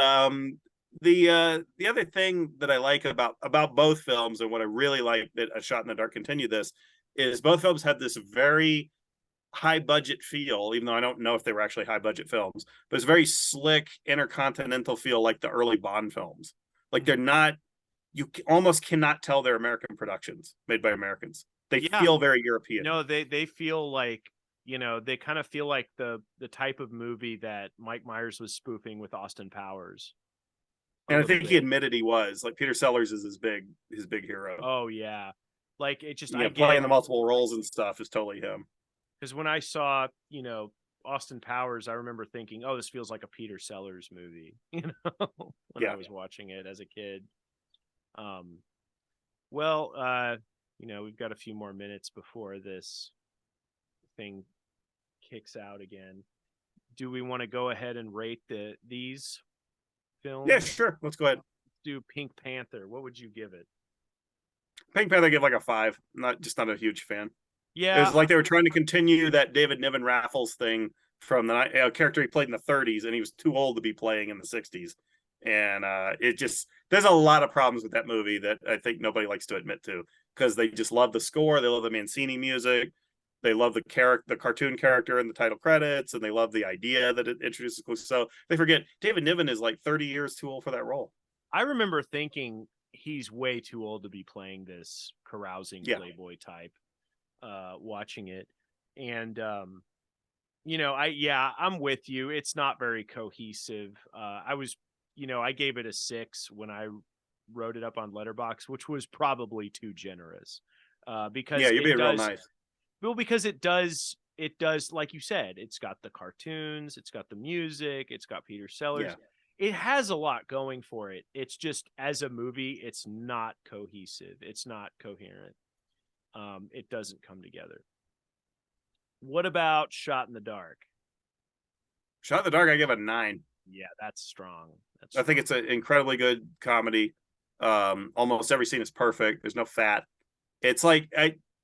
the other thing that I like about both films, and what I really like that A Shot in the Dark continued this, is both films had this very high budget feel, even though I don't know if they were actually high budget films, but it's very slick intercontinental feel, like the early Bond films. Like, they're not, you almost cannot tell they're American productions made by Americans. They feel very European. No, they feel like, they kind of feel like the type of movie that Mike Myers was spoofing with Austin Powers. And I think he admitted he was. Like, Peter Sellers is his big hero. Oh yeah. Like, it just, playing the multiple roles and stuff is totally him. Because when I saw, Austin Powers, I remember thinking, oh, this feels like a Peter Sellers movie, when I was watching it as a kid. Well, we've got a few more minutes before this thing kicks out again. Do we want to go ahead and rate these films? Yeah, sure. Let's go ahead. Do Pink Panther. What would you give it? Pink Panther, I give like a 5. Not a huge fan. Yeah, it was like they were trying to continue that David Niven Raffles thing from the character he played in the 30s, and he was too old to be playing in the 60s. And it just, there's a lot of problems with that movie that I think nobody likes to admit to, because they just love the score, they love the Mancini music, they love the cartoon character in the title credits, and they love the idea that it introduces. So they forget David Niven is like 30 years too old for that role. I remember thinking he's way too old to be playing this carousing playboy type. Watching it, and I'm with you. It's not very cohesive. I gave it a 6 when I wrote it up on Letterboxd, which was probably too generous. Because you're being real nice. Well, because it does, like you said, it's got the cartoons, it's got the music, it's got Peter Sellers. Yeah. It has a lot going for it. It's just, as a movie, it's not cohesive. It's not coherent. It doesn't come together. What about Shot in the Dark? Shot in the Dark, I give a 9. Yeah, that's strong. I think it's an incredibly good comedy. Almost every scene is perfect. There's no fat. It's like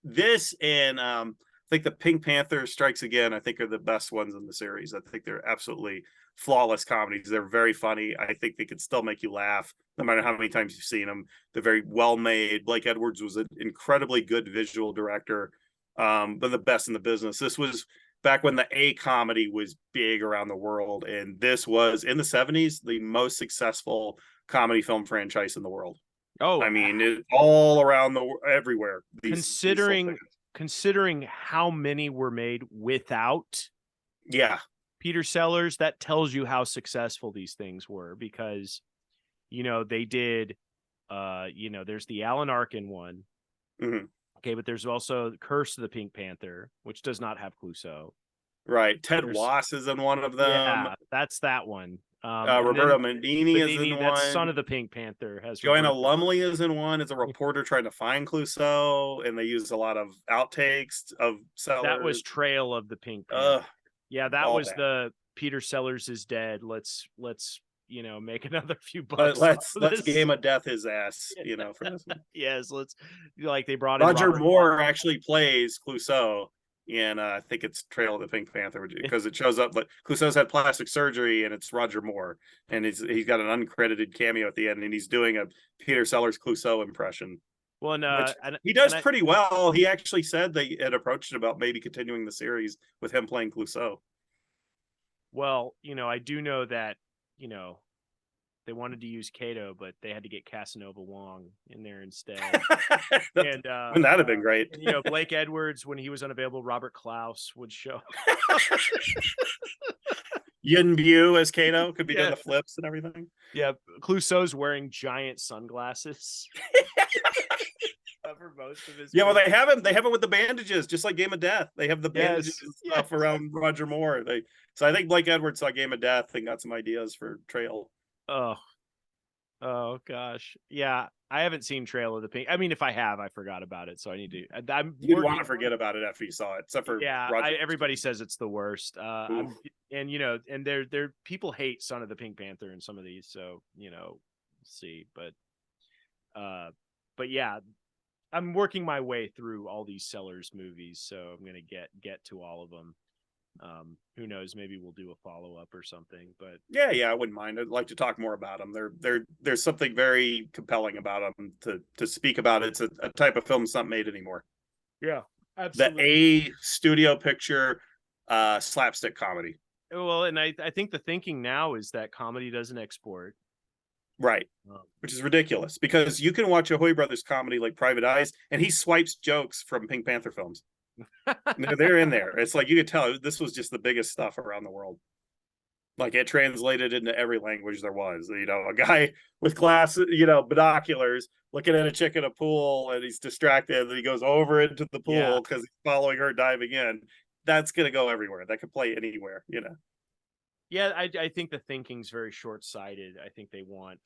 this and I think the Pink Panther Strikes Again, I think, are the best ones in the series. I think they're absolutely flawless comedies. They're very funny. I think they can still make you laugh no matter how many times you've seen them. They're very well made. Blake Edwards was an incredibly good visual director, but the best in the business. This was back when the A comedy was big around the world, and this was, in the 70s, the most successful comedy film franchise in the world. Oh, I mean, it all around everywhere. Considering how many were made without Peter Sellers, that tells you how successful these things were, because they did there's the Alan Arkin one. Mm-hmm. Okay, but there's also Curse of the Pink Panther, which does not have Clouseau. Right. Ted Wass is in one of them. Yeah, that's that one. Roberto Benigni is in one. Son of the Pink Panther has Joanna Lumley is in one. It's a reporter trying to find Clouseau, and they use a lot of outtakes of Sellers. That was Trail of the Pink Panther. Yeah, that was the Peter Sellers is dead. Let's make another few But bucks. let's off this. game of death his ass, for this one. Yes, let's they brought in Roger Robert Moore Clark. actually plays Clouseau, and I think it's Trail of the Pink Panther because it shows up. But Clouseau's had plastic surgery, and it's Roger Moore, and he's got an uncredited cameo at the end, and he's doing a Peter Sellers Clouseau impression. Well, and he does pretty well. He actually said they had approached it about maybe continuing the series with him playing Clouseau. Well, I do know that, they wanted to use Kato, but they had to get Casanova Wong in there instead. And wouldn't that have been great? And, Blake Edwards, when he was unavailable, Robert Klaus would show. Yin Bu as Kato could be doing the flips and everything. Yeah, Clouseau's wearing giant sunglasses. For most of his well, they have him with the bandages, just like Game of Death. They have the bandages and stuff around Roger Moore. So I think Blake Edwards saw Game of Death and got some ideas for Trail. Oh gosh, yeah. I haven't seen Trail of the Pink. I mean, if I have, I forgot about it, so I need to. You'd want to forget about it after you saw it, except for everybody says it's the worst. And they're people hate Son of the Pink Panther in some of these, so we'll see. But yeah, I'm working my way through all these Sellers movies, so I'm gonna get to all of them. Who knows? Maybe we'll do a follow-up or something. But yeah, I wouldn't mind. I'd like to talk more about them. There's something very compelling about them to speak about. It's a type of film that's not made anymore. Yeah, absolutely. The A studio picture slapstick comedy. Well, and I think the thinking now is that comedy doesn't export. Right. Which is ridiculous because you can watch a Hoy Brothers comedy like Private Eyes and he swipes jokes from Pink Panther films. They're in there. It's like you could tell this was just the biggest stuff around the world. Like it translated into every language there was. A guy with glasses, binoculars looking at a chick in a pool and he's distracted and he goes over into the pool because he's following her diving in. That's going to go everywhere. That could play anywhere, Yeah, I think the thinking's very short-sighted. I think they want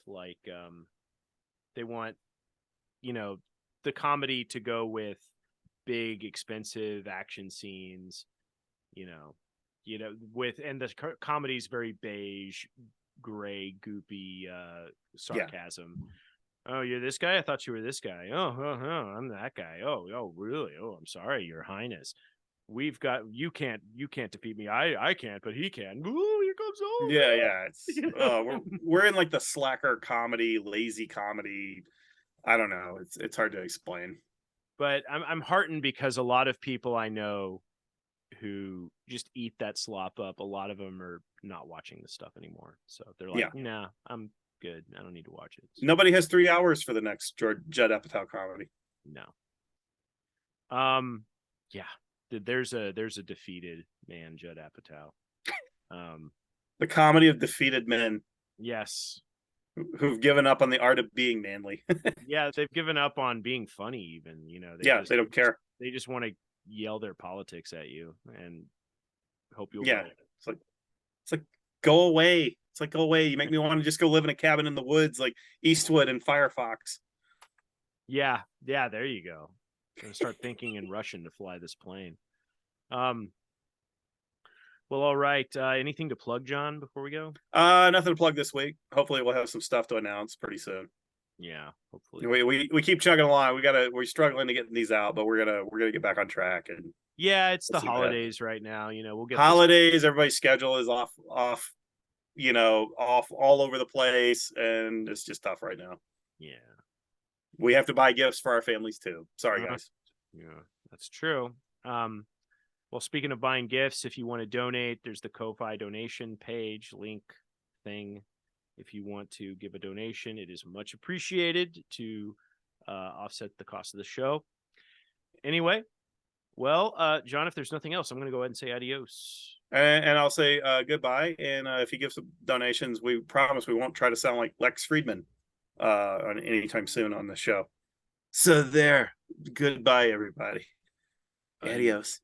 the comedy to go with big, expensive action scenes, with, and the comedy's very beige, gray, goopy, sarcasm. Oh, you're this guy? I thought you were this guy. Oh, I'm that guy. Oh, really? Oh, I'm sorry, Your Highness. You can't defeat me. I can't, but he can. Ooh, here comes over. Yeah. It's we're in like the slacker comedy, lazy comedy. I don't know. It's hard to explain. But I'm heartened because a lot of people I know who just eat that slop up, a lot of them are not watching this stuff anymore. So they're like, nah, I'm good. I don't need to watch it. So, nobody has 3 hours for the next Judd Apatow comedy. No. Yeah. There's a defeated man, Judd Apatow. The comedy of defeated men. Yes. Who've given up on the art of being manly. Yeah, they've given up on being funny even, they don't care. They just want to yell their politics at you and hope you'll it's like go away. It's like go away. You make me want to just go live in a cabin in the woods like Eastwood and Firefox. Yeah, there you go. I'm gonna start thinking in Russian to fly this plane. Well, all right. Anything to plug, John, before we go? Nothing to plug this week. Hopefully we'll have some stuff to announce pretty soon. Yeah, hopefully. We keep chugging along. We're struggling to get these out, but we're gonna get back on track. And it's the holidays right now. We'll get holidays. Everybody's schedule is off, off all over the place, and it's just tough right now. Yeah. We have to buy gifts for our families too. Sorry, guys. Yeah, that's true. Well, speaking of buying gifts, if you want to donate, there's the Ko-Fi donation page link thing. If you want to give a donation, it is much appreciated to offset the cost of the show. Anyway, well, John, if there's nothing else, I'm going to go ahead and say adios. And I'll say goodbye. And if you give some donations, we promise we won't try to sound like Lex Friedman on anytime soon on the show. So there. Goodbye, everybody. Adios.